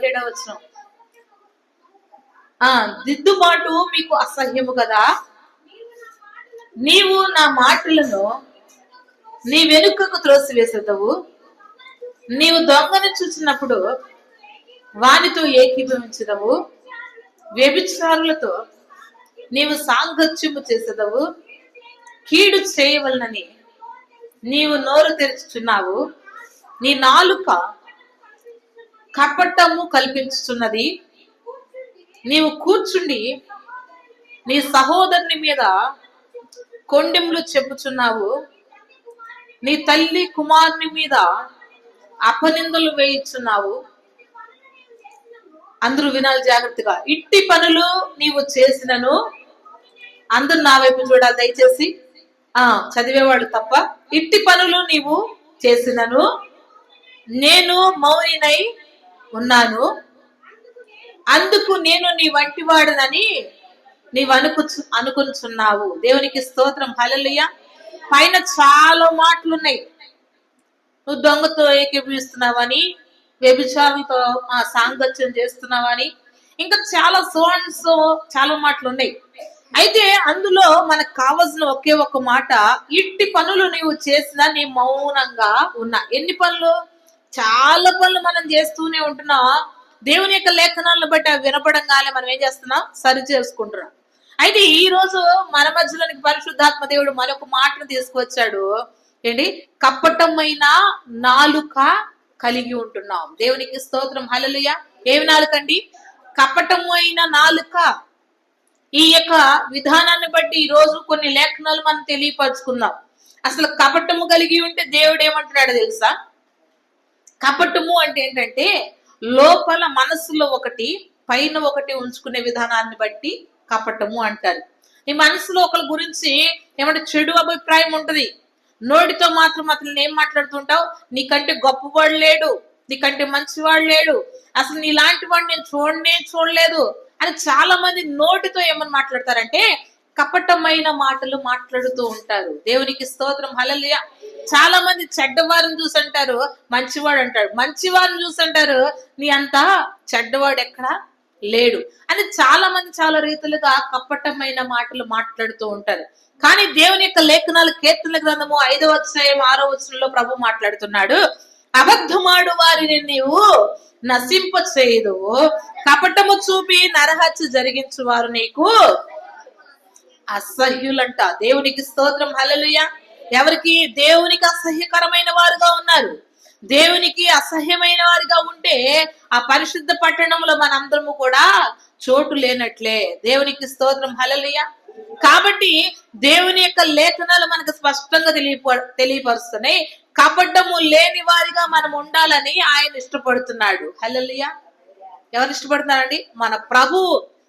17వ దిద్దుబాటు మీకు అసహ్యము కదా, నీవు నా మాటలను నీ వెనుకకు త్రోసివేసేదవు. నీవు దొంగను చూసినప్పుడు వానితో ఏకీభవించదవు. వ్యభిచారులతో నీవు సాంగత్యము చేసేదవు. కీడు చేయవలనని నీవు నోరు తెరుచుచున్నావు. నీ నాలుక కపటము కల్పించుచున్నది. నీవు కూర్చుండి నీ సహోదరుని మీద కొండెములు చెప్పుచున్నావు. నీ తల్లి కుమారుని మీద అపనిందలు వేయిచున్నావు. అందరూ వినాలి జాగ్రత్తగా. ఇట్టి పనులు నీవు చేసినను, అందరూ నా వైపు చూడాలి దయచేసి, చదివేవాడు తప్ప. ఇట్టి పనులు నీవు చేసినను నేను మౌనినై ఉన్నాను. అందుకు నేను నీ వంటి వాడనని నీవు అనుకుంటున్నావు. దేవునికి స్తోత్రం. హల్లెలూయా. పైన చాలా మాటలున్నాయి. నువ్వు దొంగతో ఏకీభవిస్తున్నావని, వ్యభిచారంతో సాంగత్యం చేస్తున్నావని, ఇంకా చాలా చాలా మాటలు ఉన్నాయి. అయితే అందులో మనకు కావాల్సిన ఒకే ఒక మాట, ఇట్టి పనులు నీవు చేసినా నీ మౌనంగా ఉన్నా. ఎన్ని పనులు? చాలా పనులు మనం చేస్తూనే ఉంటున్నాం. దేవుని యొక్క లేఖనాలను బట్టి అవి వినపడంగానే మనం ఏం చేస్తున్నాం? సరి చేసుకుంటున్నాం. అయితే ఈ రోజు మన మధ్యలోనికి పరిశుద్ధాత్మ దేవుడు మరొక మాటను తీసుకొచ్చాడు. ఏంటి? కపటమైన నాలుక కలిగి ఉంటున్నాం. దేవునికి స్తోత్రం. హల్లెలూయా. ఏమి నాలుకండి? కపటమైన నాలుక. ఈ యొక్క విధానాన్ని బట్టి ఈ రోజు కొన్ని లేఖనాలు మనం తెలియపరుచుకుందాం. అసలు కపటము కలిగి ఉంటే దేవుడు ఏమంటున్నాడో తెలుసా? కపటము అంటే ఏంటంటే లోపల మనసులో ఒకటి, పైన ఒకటి ఉంచుకునే విధానాన్ని బట్టి కపటము అంటారు. ఈ మనసులో ఒకరి గురించి ఏమంటే చెడు అభిప్రాయం ఉంటది. నోటితో మాత్రం అతను ఏం మాట్లాడుతుంటావు? నీకంటే గొప్పవాడు లేడు, నీకంటే మంచివాడు లేడు, అసలు నీలాంటి వాడు నేను చూడలేదు అని చాలా మంది నోటితో ఏమని మాట్లాడతారంటే కపటమైన మాటలు మాట్లాడుతూ ఉంటారు. దేవునికి స్తోత్రం. హల్లెలూయా. చాలా మంది చెడ్డవారిని చూసి అంటారు మంచివాడు అంటాడు, మంచివారిని చూసి అంటారు నీ అంత చెడ్డవాడు ఎక్కడా లేడు అని చాలా మంది చాలా రీతిలుగా కపటమైన మాటలు మాట్లాడుతూ ఉంటారు. కానీ దేవుని యొక్క లేఖనాలు, కీర్తనల గ్రంథము 5వ అధ్యాయం 6వ వచనంలో ప్రభు మాట్లాడుతున్నాడు, అబద్ధమాడు వారిని నీవు నశింప చేయదు, కపటము చూపి నరహత్య జరిగించు వారు నీకు అసహ్యులంట. దేవునికి స్తోత్రం. హల్లెలూయా. ఎవరికి? దేవునికి అసహ్యకరమైన వారుగా ఉన్నారు. దేవునికి అసహ్యమైన వారిగా ఉంటే ఆ పరిశుద్ధ పట్టణంలో మనందరము కూడా చోటు లేనట్లే. దేవునికి స్తోత్రం. హల్లెలూయా. కాబట్టి దేవుని యొక్క లేఖనాలు మనకు స్పష్టంగా తెలియపరుస్తున్నాయి. కపటము లేని వారిగా మనం ఉండాలని ఆయన ఇష్టపడుతున్నాడు. హల్లెలూయా. ఎవరు ఇష్టపడుతున్నారండి? మన ప్రభు.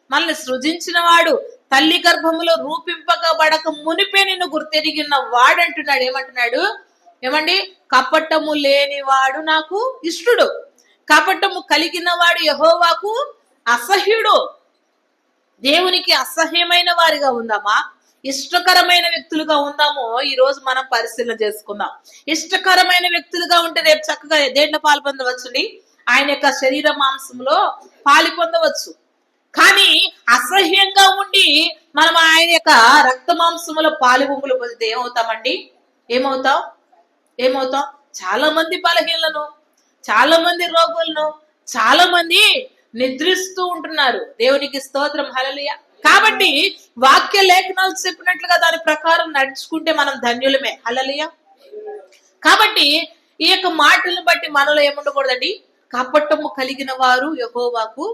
మనల్ని సృజించిన వాడు, తల్లి గర్భములో రూపింపబడక మునిపే నిన్ను గుర్తెరిగిన వాడంటున్నాడు. ఏమంటున్నాడు? ఏమండి? కపటము లేనివాడు నాకు ఇష్టుడు, కపటము కలిగిన వాడు యెహోవాకు అసహ్యుడు. దేవునికి అసహ్యమైన వారిగా ఉందామా, ఇష్టకరమైన వ్యక్తులుగా ఉందామో ఈ రోజు మనం పరిశీలన చేసుకుందాం. ఇష్టకరమైన వ్యక్తులుగా ఉంటే రేపు చక్కగా దేంట్లో పాలు పొందవచ్చుని? ఆయన యొక్క శరీర మాంసంలో పాలు పొందవచ్చు. కానీ అసహ్యంగా ఉండి మనం ఆయన యొక్క రక్త మాంసములో పాలు బొమ్ములు పొందితే ఏమవుతామండి? ఏమవుతాం? చాలా మంది బలహీనలను, చాలా మంది రోగులను, చాలా మంది నిద్రిస్తూ ఉంటున్నారు. దేవునికి స్తోత్రం. హల్లెలూయా. కాబట్టి వాక్య లేఖనాలు చెప్పినట్లుగా దాని ప్రకారం నడుచుకుంటే మనం ధన్యులమే. హల్లెలూయా. కాబట్టి ఈ యొక్క మాటలను బట్టి మనలో ఏముండకూడదండి? కపటము కలిగిన వారు యెహోవాకు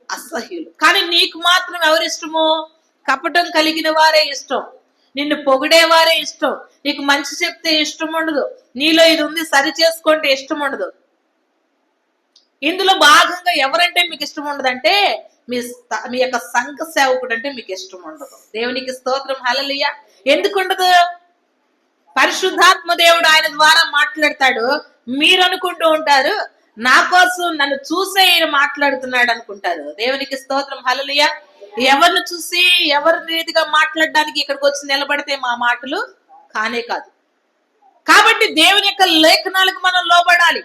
అసహ్యులు. కానీ నీకు మాత్రం ఎవరిష్టము? కపటం కలిగిన వారే ఇష్టం, నిన్ను పొగిడేవారే ఇష్టం, నీకు మంచి చెప్తే ఇష్టం ఉండదు, నీలో ఇది ఉంది సరి చేసుకుంటే ఇష్టం ఉండదు. ఇందులో భాగంగా ఎవరంటే మీకు ఇష్టం ఉండదంటే మీ యొక్క సంఘ సేవకుడు అంటే మీకు ఇష్టం ఉండదు. దేవునికి స్తోత్రం. హల్లెలూయా. ఎందుకు ఉండదు? పరిశుద్ధాత్మ దేవుడు ఆయన ద్వారా మాట్లాడతాడు. మీరు అనుకుంటూ ఉంటారు నా కోసం నన్ను చూసే ఆయన మాట్లాడుతున్నాడు అనుకుంటారు. దేవునికి స్తోత్రం. హల్లెలూయా. ఎవరిని చూసి ఎవరి రీతిగా మాట్లాడడానికి ఇక్కడికి వచ్చి నిలబడితే మా మాటలు కానే కాదు. కాబట్టి దేవుని యొక్క లేఖనాలకు మనం లోబడాలి,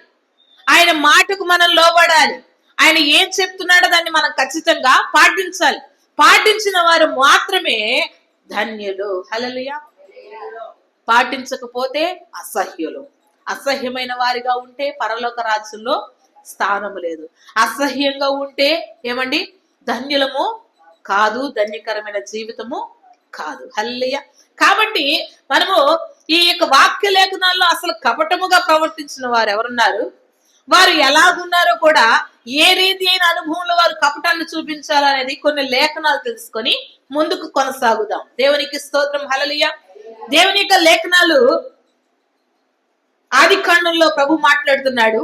ఆయన మాటకు మనం లోబడాలి, ఆయన ఏం చెప్తున్నాడో దాన్ని మనం ఖచ్చితంగా పాటించాలి. పాటించిన వారు మాత్రమే ధన్యులు. హల్లెలూయా. పాటించకపోతే అసహ్యులు. అసహ్యమైన వారిగా ఉంటే పరలోక రాజ్యంలో స్థానము లేదు. అసహ్యంగా ఉంటే ఏమండి, ధన్యులము కాదు, ధన్యకరమైన జీవితము కాదు. హల్లెలూయా. కాబట్టి మనము ఈ యొక్క వాక్య లేఖనాల్లో అసలు కపటముగా ప్రవర్తించిన వారు ఎవరున్నారు, వారు ఎలాగున్నారో కూడా, ఏ రీతి అయిన అనుభవంలో వారు కపటాన్ని చూపించాలనేది కొన్ని లేఖనాలు తెలుసుకొని ముందుకు కొనసాగుదాం. దేవునికి స్తోత్రం. హల్లెలూయా. దేవుని యొక్క లేఖనాలు ఆది కాండంలో ప్రభు మాట్లాడుతున్నాడు.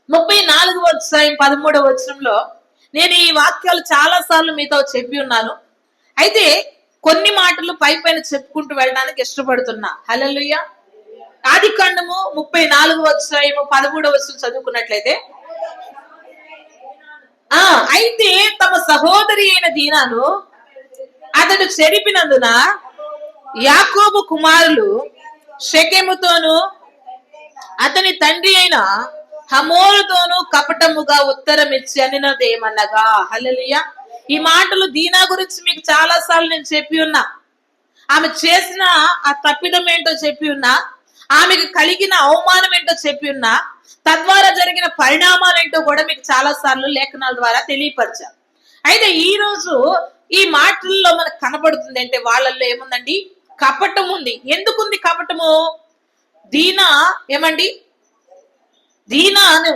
34వ అధ్యాయం 13వ వచనంలో నేను ఈ వాక్యాలు చాలా సార్లు మీతో చెప్పి ఉన్నాను. అయితే కొన్ని మాటలు పై పైన చెప్పుకుంటూ వెళ్ళడానికి ఇష్టపడుతున్నా. హల్లెలూయా. ఆది కాండము 34వ అధ్యాయము 13వ వచనం చదువుకున్నట్లయితే, అయితే తమ సహోదరి అయిన దీనాను అతడు చెరిపినందున యాకోబు కుమారులు షెకెముతోను అతని తండ్రి అయిన హమోరుతోను కపటముగా ఉత్తరం ఇచ్చి అనినదేమనగా. హల్లెలూయా. ఈ మాటలు దీనా గురించి మీకు చాలా సార్లు నేను చెప్పి ఉన్నా. ఆమె చేసిన ఆ తప్పిదం ఏంటో చెప్పి ఉన్నా, ఆమెకు కలిగిన అవమానం ఏంటో చెప్పి ఉన్నా, తద్వారా జరిగిన పరిణామాలు ఏంటో కూడా మీకు చాలా సార్లు లేఖనాల ద్వారా తెలియపరిచా. అయితే ఈ రోజు ఈ మాటల్లో మనకు కనబడుతుంది అంటే వాళ్ళల్లో ఏముందండి, కపటం ఉంది. ఎందుకుంది కపటము? దీనా ఏమండి, దీనాను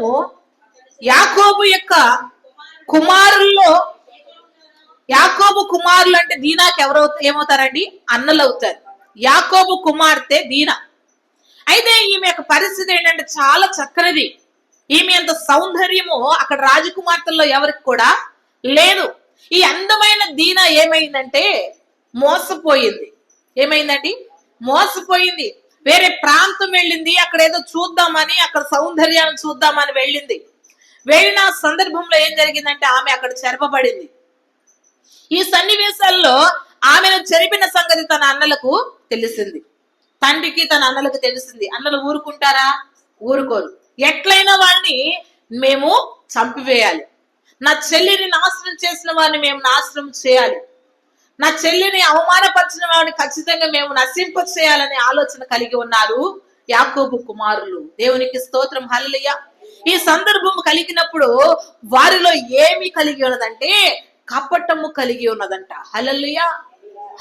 యాకోబు యొక్క కుమారుల్లో, యాకోబు కుమారులు అంటే దీనాకి ఎవరు ఏమవుతారండి, అన్నలు అవుతారు. యాకోబు కుమార్తె దీనా. అయితే ఈమె యొక్క పరిస్థితి ఏంటంటే చాలా చక్కనిది. ఈమె అంత సౌందర్యము అక్కడ రాజకుమార్తెల్లో ఎవరికి కూడా లేదు. ఈ అందమైన దీనా ఏమైందంటే మోసపోయింది. ఏమైందండి? మోసపోయింది. వేరే ప్రాంతం వెళ్ళింది, అక్కడ ఏదో చూద్దామని, అక్కడ సౌందర్యాన్ని చూద్దామని వెళ్ళింది. వెళ్ళిన సందర్భంలో ఏం జరిగిందంటే ఆమె అక్కడ చెరపబడింది. ఈ సన్నివేశాల్లో ఆమెను చెరిపిన సంగతి తన అన్నలకు తెలిసింది. తండ్రికి తన అన్నలకు తెలిసింది. అన్నలు ఊరుకుంటారా? ఊరుకోరు. ఎట్లయినా వాడిని మేము చంపివేయాలి, నా చెల్లిని నాశనం చేసిన వాడిని మేము నాశనం చేయాలి, నా చెల్లిని అవమానపరిచిన వాడిని ఖచ్చితంగా మేము నశింప చేయాలనే ఆలోచన కలిగి ఉన్నారు యాకోబు కుమారులు. దేవునికి స్తోత్రం. హల్లెలూయా. ఈ సందర్భం కలిగినప్పుడు వారిలో ఏమి కలిగి ఉన్నదంటే కపటము కలిగి ఉన్నదంట. హల్లెలూయా.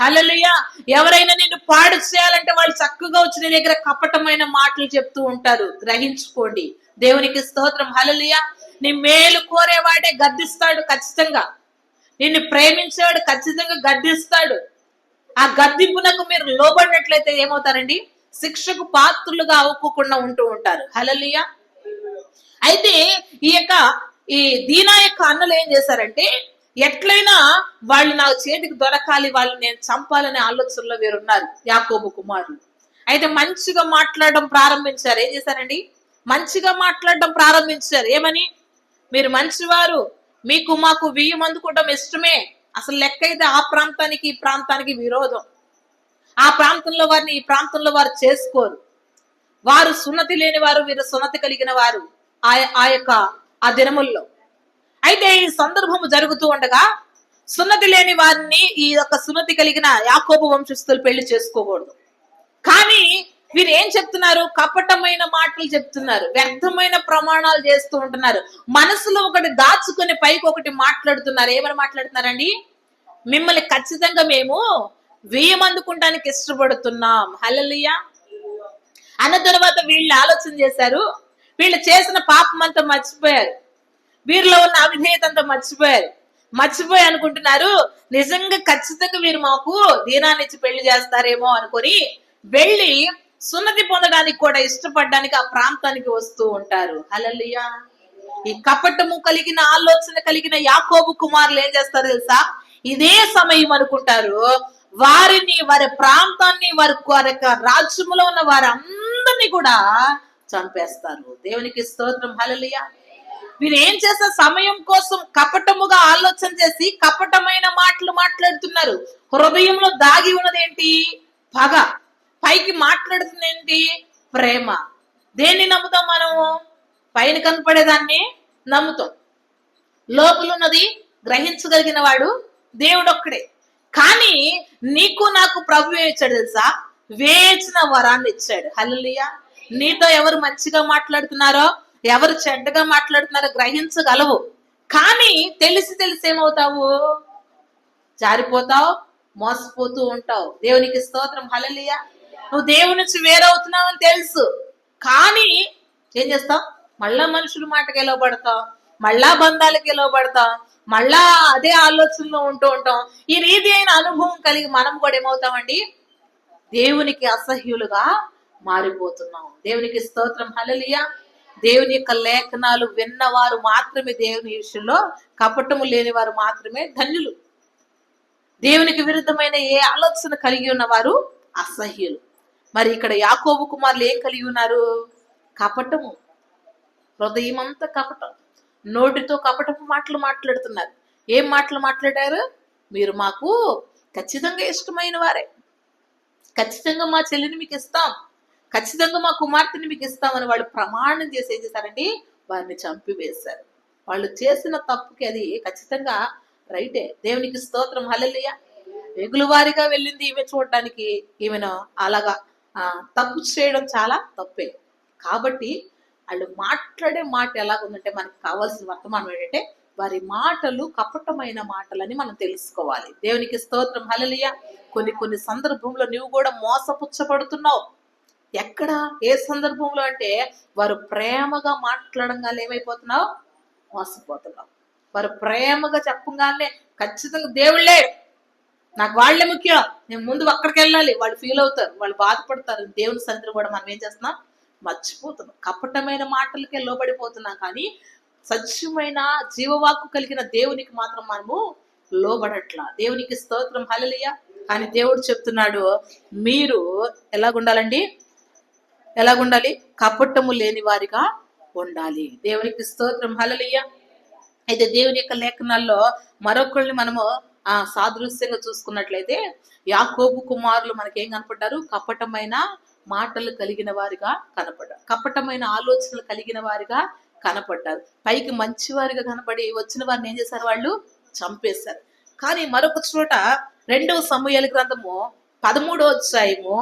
హల్లెలూయా. ఎవరైనా నిన్ను పాడు చేయాలంటే వాళ్ళు చక్కగా వచ్చి నీ దగ్గర కపటమైన మాటలు చెప్తూ ఉంటారు. గ్రహించుకోండి. దేవునికి స్తోత్రం. హల్లెలూయా. నీ మేలు కోరేవాడే గద్దిస్తాడు ఖచ్చితంగా. నిన్ను ప్రేమించేవాడు ఖచ్చితంగా గద్దిస్తాడు. ఆ గద్దింపునకు మీరు లోబడినట్లయితే ఏమవుతారండి, శిక్షకు పాత్రులుగా అవ్వకుండా ఉంటూ ఉంటారు. హల్లెలూయా. అయితే ఈ దీనా యొక్క అన్నలు ఏం చేశారంటే, ఎట్లయినా వాళ్ళు నా చేతికి దొరకాలి, వాళ్ళు నేను చంపాలనే ఆలోచనలో వీరున్నారు యాకోబు కుమారులు. అయితే మంచిగా మాట్లాడడం ప్రారంభించారు. ఏం చేశారండి? మంచిగా మాట్లాడడం ప్రారంభించారు. ఏమని? మీరు మంచివారు, మీకు మాకు 1000 మంది కూడా ఇష్టమే. అసలు లెక్క అయితే ఆ ప్రాంతానికి ఈ ప్రాంతానికి విరోధం. ఆ ప్రాంతంలో వారిని ఈ ప్రాంతంలో వారు చేసుకోరు. వారు సున్నతి లేని వారు, వీరు సున్నతి కలిగిన వారు ఆ దినముల్లో. అయితే ఈ సందర్భము జరుగుతూ ఉండగా సున్నతి లేని వారిని ఈ యొక్క సున్నతి కలిగిన యాకోబు వంశస్థులు పెళ్లి చేసుకోకూడదు. కానీ వీరు ఏం చెప్తున్నారు? కపటమైన మాటలు చెప్తున్నారు, వ్యర్థమైన ప్రమాణాలు చేస్తూ ఉంటున్నారు. మనసులో ఒకటి దాచుకొని పైకి ఒకటి మాట్లాడుతున్నారు. ఏమని మాట్లాడుతున్నారండి? మిమ్మల్ని ఖచ్చితంగా మేము 1000 మందుకుంటానికి ఇష్టపడుతున్నాం. హల్లెలూయా. అన్న తర్వాత వీళ్ళు ఆలోచన చేశారు. వీళ్ళు చేసిన పాపం అంతా మర్చిపోయారు. వీరిలో ఉన్న అవిధేయత అంతా మర్చిపోయి అనుకుంటున్నారు, నిజంగా ఖచ్చితంగా వీరు మాకు దీనాన్నిచ్చి పెళ్లి చేస్తారేమో అనుకొని వెళ్ళి సున్నతి పొందడానికి కూడా ఇష్టపడడానికి ఆ ప్రాంతానికి వస్తూ ఉంటారు. హల్లెలూయా. ఈ కపటము కలిగిన ఆలోచన కలిగిన యాకోబు కుమారులు ఏం చేస్తారు తెలుసా? ఇదే సమయం అనుకుంటారు, వారి ప్రాంతాన్ని, వారి రాజ్యములో ఉన్న వారందరినీ కూడా చంపేస్తారు. దేవునికి స్తోత్రం. హల్లెలూయా. వీరు ఏం చేసే సమయం కోసం కపటముగా ఆలోచన చేసి కపటమైన మాటలు మాట్లాడుతున్నారు. హృదయంలో దాగి ఉన్నది ఏంటి? పగ. పైకి మాట్లాడుతుంది ఏంటి? ప్రేమ. దేన్ని నమ్ముతాం మనము? పైన కనపడేదాన్ని నమ్ముతాం. లోపలున్నది గ్రహించగలిగిన వాడు దేవుడు ఒక్కడే. కానీ నీకు నాకు ప్రభు ఇచ్చాడు తెలుసా, వేచిన వరాన్ని ఇచ్చాడు. హల్లెలూయా. నీతో ఎవరు మంచిగా మాట్లాడుతున్నారో ఎవరు చెడ్డగా మాట్లాడుతున్నారో గ్రహించగలవు. కానీ తెలిసి ఏమవుతావు, జారిపోతావు, మోసపోతూ ఉంటావు. దేవునికి స్తోత్రం. హల్లెలూయా. నువ్వు దేవుని నుంచి వేరవుతున్నావు అని తెలుసు, కానీ ఏం చేస్తావు, మళ్ళా మనుషుల మాటకి ఎలవబడతావు, మళ్ళా బంధాలకు ఎలవబడతాం, మళ్ళా అదే ఆలోచనలో ఉంటూ ఉంటాం. ఈ రీతి అయిన అనుభవం కలిగి మనం కూడా ఏమవుతామండి, దేవునికి అసహ్యులుగా మారిపోతున్నాం. దేవునికి స్తోత్రం. హల్లెలూయా. దేవుని యొక్క లేఖనాలు విన్నవారు మాత్రమే దేవుని విషయంలో కపటము లేని వారు మాత్రమే ధన్యులు. దేవునికి విరుద్ధమైన ఏ ఆలోచన కలిగి ఉన్నవారు అసహ్యులు. మరి ఇక్కడ యాకోబు కుమారులు ఏం కలిగి ఉన్నారు, కపటము. హృదయం అంతా కపటం, నోటితో కపటపు మాటలు మాట్లాడుతున్నారు. ఏం మాటలు మాట్లాడారు, మీరు మాకు ఖచ్చితంగా ఇష్టమైన వారే, ఖచ్చితంగా మా చెల్లిని మీకు ఇస్తాం, ఖచ్చితంగా మా కుమార్తెని మీకు ఇస్తామని వాళ్ళు ప్రమాణం చేసి ఏం చేశారండి, వారిని చంపివేశారు. వాళ్ళు చేసిన తప్పుకి అది ఖచ్చితంగా రైటే. దేవునికి స్తోత్రం. హల్లెలూయా. వెగులు వారిగా వెళ్ళింది ఈమె చూడటానికి, ఈమెను అలాగా తప్పు చేయడం చాలా తప్పే. కాబట్టి వాళ్ళు మాట్లాడే మాట ఎలాగుందంటే, మనకు కావాల్సిన వర్తమానం ఏంటంటే వారి మాటలు కపటమైన మాటలని మనం తెలుసుకోవాలి. దేవునికి స్తోత్రం. హల్లెలూయా. కొన్ని సందర్భంలో నువ్వు కూడా మోసపుచ్చబడుతున్నావు. ఎక్కడ, ఏ సందర్భంలో అంటే వారు ప్రేమగా మాట్లాడంగానే ఏమైపోతున్నావు, మోసపోతున్నావు. వారు ప్రేమగా చెప్పగానే ఖచ్చితంగా దేవుళ్ళే నాకు వాళ్ళే ముఖ్యం, నేను ముందు అక్కడికి వెళ్ళాలి, వాళ్ళు ఫీల్ అవుతారు, వాళ్ళు బాధపడతారు. దేవుని సన్నిధిలో కూడా మనం ఏం చేస్తున్నాం, మర్చిపోతున్నాం. కపటమైన మాటలకే లోబడిపోతున్నాం. కానీ సత్యమైన జీవవాక్కు కలిగిన దేవునికి మాత్రం మనము లోబడట్లా. దేవునికి స్తోత్రం. హల్లెలూయా. కానీ దేవుడు చెప్తున్నాడు, మీరు ఎలాగుండాలండి, ఎలాగుండాలి, కపటము లేని వారిగా ఉండాలి. దేవునికి స్తోత్రం. హల్లెలూయా. అయితే దేవుని యొక్క లేఖనాల్లో మరొకరిని మనము సాదృశ్యంగా చూసుకున్నట్లయితే యాకోబు కుమారులు మనకేం కనపడ్డారు, కపటమైన మాటలు కలిగిన వారిగా కనపడ్డారు, కపటమైన ఆలోచనలు కలిగిన వారిగా కనపడ్డారు. పైకి మంచివారిగా కనపడి వచ్చిన వారిని ఏం చేశారు, వాళ్ళు చంపేశారు. కానీ మరొక చోట 2వ సమూయేలు గ్రంథము 13వ అధ్యాయము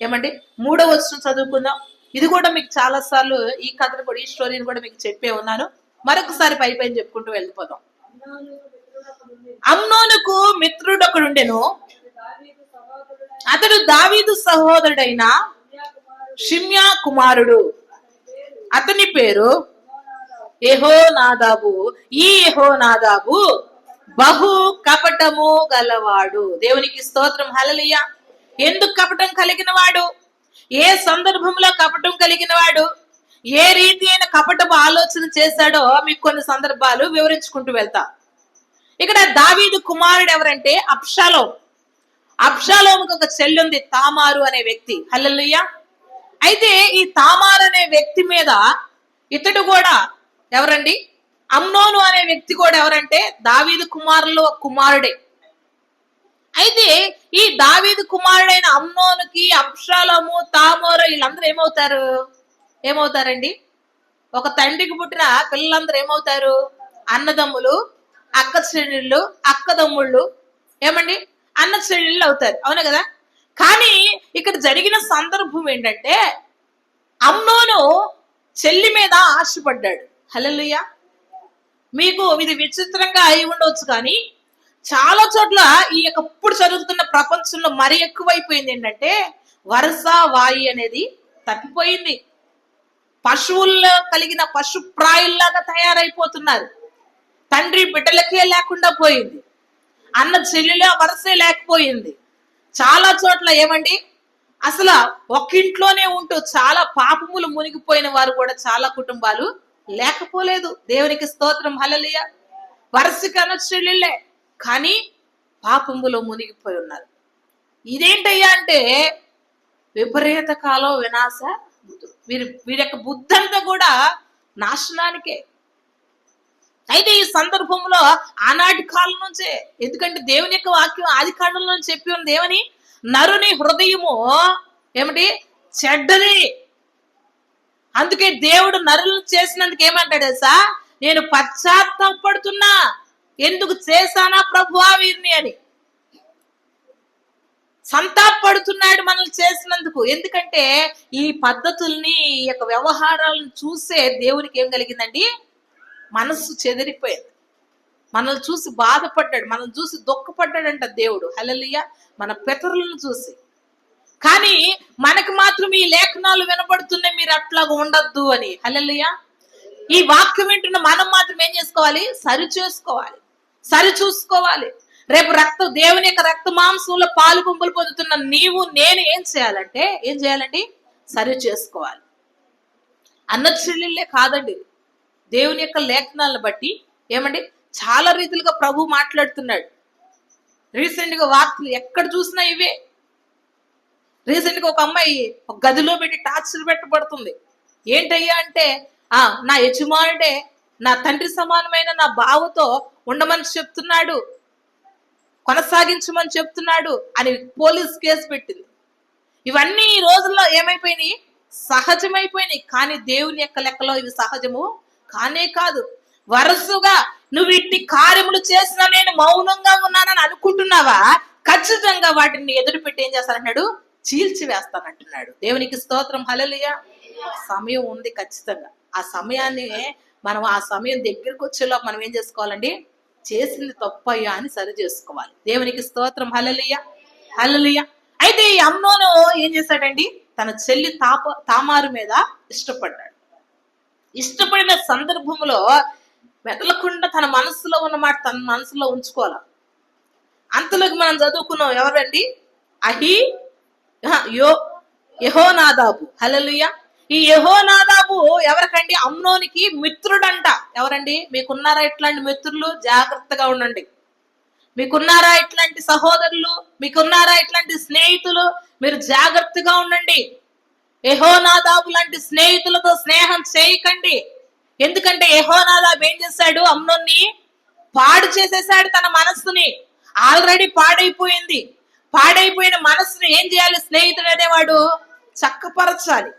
ఏమండి 3వ వచనం చదువుకుందాం. ఇది కూడా మీకు చాలా సార్లు ఈ కథను కూడా, ఈ స్టోరీని కూడా మీకు చెప్పే ఉన్నాను. మరొకసారి పై చెప్పుకుంటూ వెళ్ళిపోదాం. అమ్నోనుకు మిత్రుడు ఒకడుండెను, అతడు దావీదు సహోదరుడైన షిమ్యా కుమారుడు, అతని పేరు యెహోనాదాబు. ఈ యెహోనాదాబు బహు కపటము గలవాడు. దేవునికి స్తోత్రం. హల్లెలూయా. ఎందుకు కపటం కలిగిన వాడు, ఏ సందర్భంలో కపటం కలిగిన వాడు, ఏ రీతి అయిన కపటపు ఆలోచన చేశాడో మీకు కొన్ని సందర్భాలు వివరించుకుంటూ వెళ్తా. ఇక్కడ దావీదు కుమారుడు ఎవరంటే అబ్షాలోం. అబ్షాలోముకు ఒక చెల్లుంది, తామారు అనే వ్యక్తి. హల్లెలూయా. అయితే ఈ తామారు అనే వ్యక్తి మీద ఇతడు కూడా ఎవరండి, అమ్నోను అనే వ్యక్తి కూడా ఎవరంటే దావీదు కుమారులో కుమారుడే. అయితే ఈ దావీదు కుమారుడైన అమ్నోనుకి అబ్షాలోము, తామారు వీళ్ళందరూ ఏమవుతారండి, ఒక తండ్రికి పుట్టిన పిల్లలందరూ ఏమవుతారు, అన్నదమ్ములు, అక్క చెల్లెళ్ళు, అక్కదమ్ముళ్ళు, ఏమండి అన్న చెల్లెళ్ళు అవుతారు. అవునా కదా. కానీ ఇక్కడ జరిగిన సందర్భం ఏంటంటే అమ్నోను చెల్లి మీద ఆశపడ్డాడు. హల్లెలూయా. మీకు ఇది విచిత్రంగా అయి ఉండవచ్చు, కానీ చాలా చోట్ల ఈ యొక్క ఇప్పుడు జరుగుతున్న ప్రపంచంలో మరి ఎక్కువైపోయింది ఏంటంటే వరుస వాయి అనేది తప్పిపోయింది. పశువుల్లో కలిగిన పశుప్రాయుల్లాగా తయారైపోతున్నారు. తండ్రి బిడ్డలకే లేకుండా పోయింది, అన్న చెల్లెల వరసే లేకపోయింది. చాలా చోట్ల ఏమండి అసలు ఒక్కింట్లోనే ఉంటూ చాలా పాపములు మునిగిపోయిన వారు కూడా చాలా కుటుంబాలు లేకపోలేదు. దేవునికి స్తోత్రం. హల్లెలూయా. వరసకి అన్న చెల్లెళ్ళే, కానీ పాపములో మునిగిపోయి ఉన్నారు. ఇదేంటయ్యా అంటే విపరీత కాలం వినాశ వీరి యొక్క బుద్ధి అంతా కూడా నాశనానికే. అయితే ఈ సందర్భంలో ఆనాటి కాలం నుంచే, ఎందుకంటే దేవుని యొక్క వాక్యం ఆది కాండంలో చెప్పి ఉంది ఏమని, నరుని హృదయము ఏమిటి, చెడ్డది. అందుకే దేవుడు నరులను చేసినందుకు ఏమంటాడు తెలుసా, నేను పశ్చాత్తాపడుతున్నా, ఎందుకు చేశానా ప్రభువా వీరిని అని సంతాపడుతున్నాడు మనల్ని చేసినందుకు. ఎందుకంటే ఈ పద్ధతుల్ని, ఈ యొక్క వ్యవహారాలను చూసే దేవునికి ఏం కలిగిందండి? మనస్సు చెదిరిపోయింది. మనల్ని చూసి బాధపడ్డాడు, మనల్ని చూసి దుఃఖపడ్డాడంట దేవుడు. హల్లెలూయా. మన పితరులను చూసి. కానీ మనకు మాత్రం ఈ లేఖనాలు వినపడుతున్నాయి, మీరు అట్లాగా ఉండద్దు అని. హల్లెలూయా. ఈ వాక్యం వింటున్న మనం మాత్రం ఏం చేసుకోవాలి? సరి చేసుకోవాలి, సరి చూసుకోవాలి. రేపు దేవుని యొక్క రక్త మాంసంలో పాలు పంపులు పొందుతున్న నీవు నేను ఏం చేయాలండి? సరి చేసుకోవాలి. అన్నచెల్లెళ్ళే కాదండి, దేవుని యొక్క లేఖనాలను బట్టి ఏమండి చాలా రీతిలుగా ప్రభు మాట్లాడుతున్నాడు. రీసెంట్ గా వార్తలు ఎక్కడ చూసినా ఇవే. రీసెంట్ గా ఒక అమ్మాయి ఒక గదిలో పెట్టి టార్చర్ పెట్టబడుతుంది. ఏంటయ్యా అంటే, నా యజమానుడే నా తండ్రి సమానమైన నా బావతో ఉండమని చెప్తున్నాడు, కొనసాగించమని చెప్తున్నాడు అని పోలీస్ కేసు పెట్టింది. ఇవన్నీ ఈ రోజుల్లో ఏమైపోయినాయి? సహజమైపోయినాయి. కానీ దేవుని యొక్క లెక్కలో ఇవి సహజము కానే కాదు. వరుసగా నువ్వు ఇట్టి కార్యములు చేసినా నేను మౌనంగా ఉన్నానని అనుకుంటున్నావా? ఖచ్చితంగా వాటిని ఎదురు పెట్టి ఏం చేస్తానంటున్నాడు? చీల్చి వేస్తానంటున్నాడు. దేవునికి స్తోత్రం. హల్లెలూయా. సమయం ఉంది ఖచ్చితంగా. ఆ సమయాన్ని మనం ఆ సమయం దగ్గరికి వచ్చేలో మనం ఏం చేసుకోవాలండి? చేసింది తప్పయ్యా అని సరి చేసుకోవాలి. దేవునికి స్తోత్రం. హల్లెలూయా, హల్లెలూయా. అయితే ఈ అమ్నోను ఏం చేశాడండి? తన చెల్లి తామారు మీద ఇష్టపడ్డాడు. ఇష్టపడిన సందర్భంలో మెదలకుండా తన మనసులో ఉన్న మాట తన మనసులో ఉంచుకోవాలి. అంతలోకి మనం చదువుకున్నాం ఎవరండి? యెహోనాదాబు. హల్లెలూయా. ఈ యెహోనాదాబు ఎవరికండి? అమ్నోనికి మిత్రుడంట. ఎవరండి? మీకున్నారా ఇట్లాంటి మిత్రులు? జాగ్రత్తగా ఉండండి. మీకున్నారా ఇట్లాంటి సహోదరులు? మీకున్నారా ఇట్లాంటి స్నేహితులు? మీరు జాగ్రత్తగా ఉండండి. యెహోనాదాబు లాంటి స్నేహితులతో స్నేహం చేయకండి. ఎందుకంటే యెహోనాదాబు ఏం చేశాడు? అమ్నోన్ని పాడు చేసేసాడు. తన మనస్సుని ఆల్రెడీ పాడైపోయింది. పాడైపోయిన మనస్సుని ఏం చేయాలి? స్నేహితుడు అనేవాడు చక్కపరచాలి.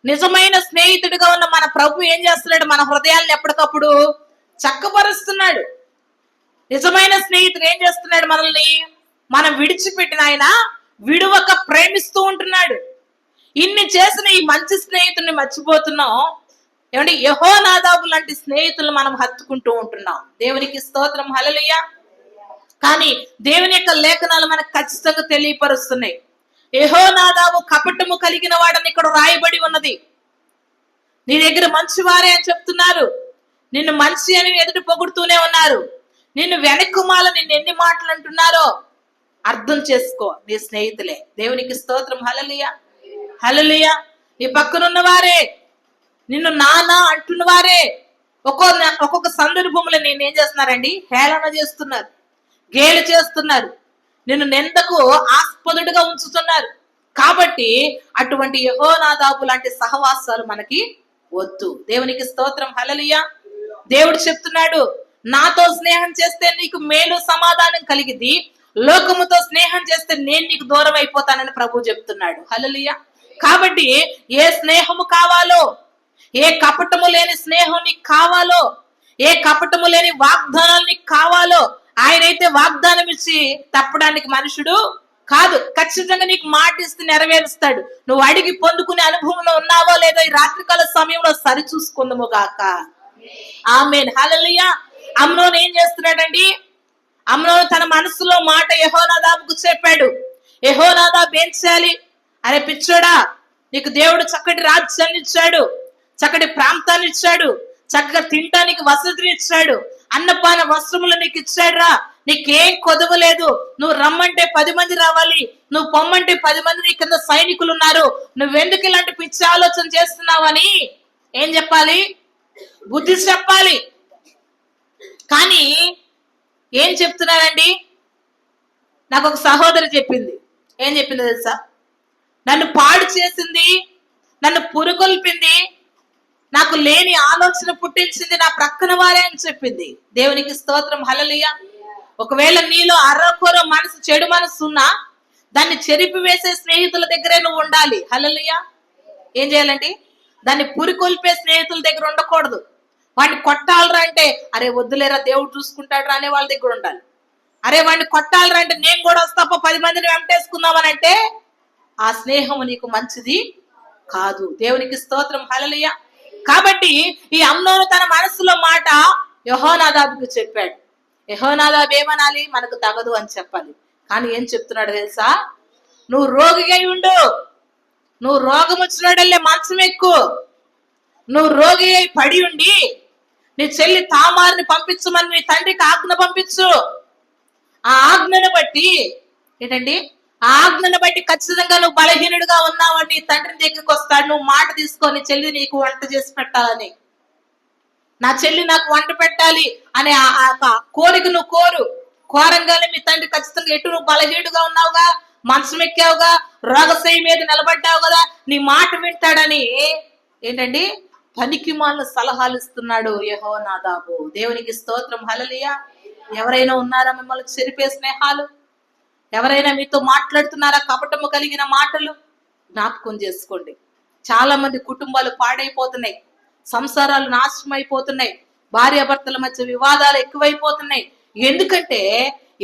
నిజమైన స్నేహితుడిగా ఉన్న మన ప్రభు ఏం చేస్తున్నాడు? మన హృదయాలను ఎప్పటికప్పుడు చక్కపరుస్తున్నాడు. నిజమైన స్నేహితుడు ఏం చేస్తున్నాడు? మనల్ని మనం విడిచిపెట్టిన ఆయన విడువక ప్రేమిస్తూ ఉంటున్నాడు. ఇన్ని చేసిన ఈ మంచి స్నేహితుడిని మర్చిపోతున్నాం. ఏమంటే యెహోనాదాబు లాంటి స్నేహితులు మనం హత్తుకుంటూ ఉంటున్నాం. దేవునికి స్తోత్రం. హల్లెలూయా. కానీ దేవుని యొక్క లేఖనాలు మనకు ఖచ్చితంగా తెలియపరుస్తున్నాయి. యెహోనాదాబు కపటము కలిగిన వాడని ఇక్కడ రాయబడి ఉన్నది. నీ దగ్గర మంచివారే అని చెప్తున్నారు, నిన్ను మంచి అని ఎదుటి పొగుడుతూనే ఉన్నారు. నిన్ను వెనక్కుమాల నిన్ను ఎన్ని మాటలు అంటున్నారో అర్థం చేసుకో. నీ స్నేహితులే. దేవునికి స్తోత్రం. హల్లెలూయా, హల్లెలూయా. నీ పక్కనున్న వారే, నిన్ను నాన్న అంటున్న వారే ఒక్కొక్క సందర్భంలో నేను ఏం చేస్తున్నారండి? హేళన చేస్తున్నారు, గేలి చేస్తున్నారు, నిన్ను నిందకు ఆస్పదుడిగా ఉంచుతున్నారు. కాబట్టి అటువంటి యెహోనాదాబు లాంటి సహవాసాలు మనకి వద్దు. దేవునికి స్తోత్రం. హల్లెలూయా. దేవుడు చెప్తున్నాడు, నాతో స్నేహం చేస్తే నీకు మేలు సమాధానం కలిగిద్ది, లోకముతో స్నేహం చేస్తే నేను నీకు దూరం అయిపోతానని ప్రభు చెప్తున్నాడు. హల్లెలూయా. కాబట్టి ఏ స్నేహము కావాలో, ఏ కపటము లేని స్నేహం నీకు కావాలో, ఏ కపటము లేని వాగ్దానాలు నీకు కావాలో, ఆయనైతే వాగ్దానం ఇచ్చి తప్పడానికి మనుషుడు కాదు. ఖచ్చితంగా నీకు మాట ఇస్తే నెరవేరుస్తాడు. నువ్వు అడిగి పొందుకునే అనుభవంలో ఉన్నావో లేదో ఈ రాత్రికాల సమయంలో సరి చూసుకుందాము గాక. ఆమేన్. హల్లెలూయా. అమ్నోను ఏం చేస్తున్నాడండి? అమ్నోను తన మనసులో మాట యెహోనాదాబుకు చెప్పాడు. యెహోనాదాబు ఏం చేయాలి? అరే పిచ్చోడా, నీకు దేవుడు చక్కటి రాజ్యాన్ని ఇచ్చాడు, చక్కటి ప్రాంతాన్ని ఇచ్చాడు, చక్కగా తినటానికి వసతిని ఇచ్చాడు, అన్నపాన వస్త్రములు నీకు ఇచ్చాడు రా, నీకేం కొదవలేదు. నువ్వు రమ్మంటే 10 మంది రావాలి, నువ్వు పొమ్మంటే 10 మంది నీ కింద సైనికులు ఉన్నారు. నువ్వెందుకు ఇలాంటి పిచ్చి ఆలోచన చేస్తున్నావని ఏం చెప్పాలి? బుద్ధి చెప్పాలి. కానీ ఏం చెప్తున్నారండి? నాకు ఒక సహోదరి చెప్పింది. ఏం చెప్పింది తెలుసా? నన్ను పాడు చేసింది, నన్ను పురుగొల్పింది, నాకు లేని ఆలోచన పుట్టించింది నా ప్రక్కన వారే అని చెప్పింది. దేవునికి స్తోత్రం. హల్లెలూయా. ఒకవేళ నీలో అర్రకొర మనసు, చెడు మనసు ఉన్నా దాన్ని చెరిపి వేసే స్నేహితుల దగ్గరే నువ్వు ఉండాలి. హల్లెలూయా. ఏం చేయాలండి? దాన్ని పురికొల్పే స్నేహితుల దగ్గర ఉండకూడదు. వాడిని కొట్టాలరా అంటే అరే వద్దులేరా దేవుడు చూసుకుంటాడు అనే వాళ్ళ దగ్గర ఉండాలి. అరే వాడిని కొట్టాలరా అంటే నేను కూడా వస్తా 10 మందిని వెంటేసుకుందామని అంటే ఆ స్నేహము నీకు మంచిది కాదు. దేవునికి స్తోత్రం, హల్లెలూయా. కాబట్టి ఈ అమ్నోను తన మనసులో మాట యెహోనాదాబుకు చెప్పాడు. యెహోనాదాబు ఏమనాలి? మనకు తగదు అని చెప్పాలి. కానీ ఏం చెప్తున్నాడు తెలుసా? నువ్వు రోగిగా ఉండు, నువ్వు రోగం వచ్చినాడల్లే మంచం ఎక్కువ, నువ్వు రోగి అయి పడి ఉండి నీ చెల్లి తామారిని పంపించమని నీ తండ్రికి ఆజ్ఞ పంపించు. ఆ ఆజ్ఞను బట్టి ఏంటండి, ఆ ఆజ్ఞను బట్టి ఖచ్చితంగా నువ్వు బలహీనుడిగా ఉన్నావని నీ తండ్రి దగ్గరికి వస్తాడు. నువ్వు మాట తీసుకొని చెల్లి నీకు వంట చేసి పెట్టాలని, నా చెల్లి నాకు వంట పెట్టాలి అనే ఆ కోరిక నువ్వు కోరంగానే మీ తండ్రి ఖచ్చితంగా ఎటు నువ్వు బలహీనుడుగా ఉన్నావుగా, మంచం ఎక్కావుగా, రోగశయ్య మీద నిలబడ్డావు కదా, నీ మాట వింటాడని ఏంటండి పనికి మాలిన సలహాలు ఇస్తున్నాడు యెహోనాదాబు. దేవునికి స్తోత్రం, హల్లెలూయా. ఎవరైనా ఉన్నారా మిమ్మల్ని చెరిపే స్నేహాలు? ఎవరైనా మీతో మాట్లాడుతున్నారా కపటము కలిగిన మాటలు? జ్ఞాపకం చేసుకోండి. చాలా మంది కుటుంబాలు పాడైపోతున్నాయి, సంసారాలు నాశనం అయిపోతున్నాయి, భార్యాభర్తల మధ్య వివాదాలు ఎక్కువైపోతున్నాయి. ఎందుకంటే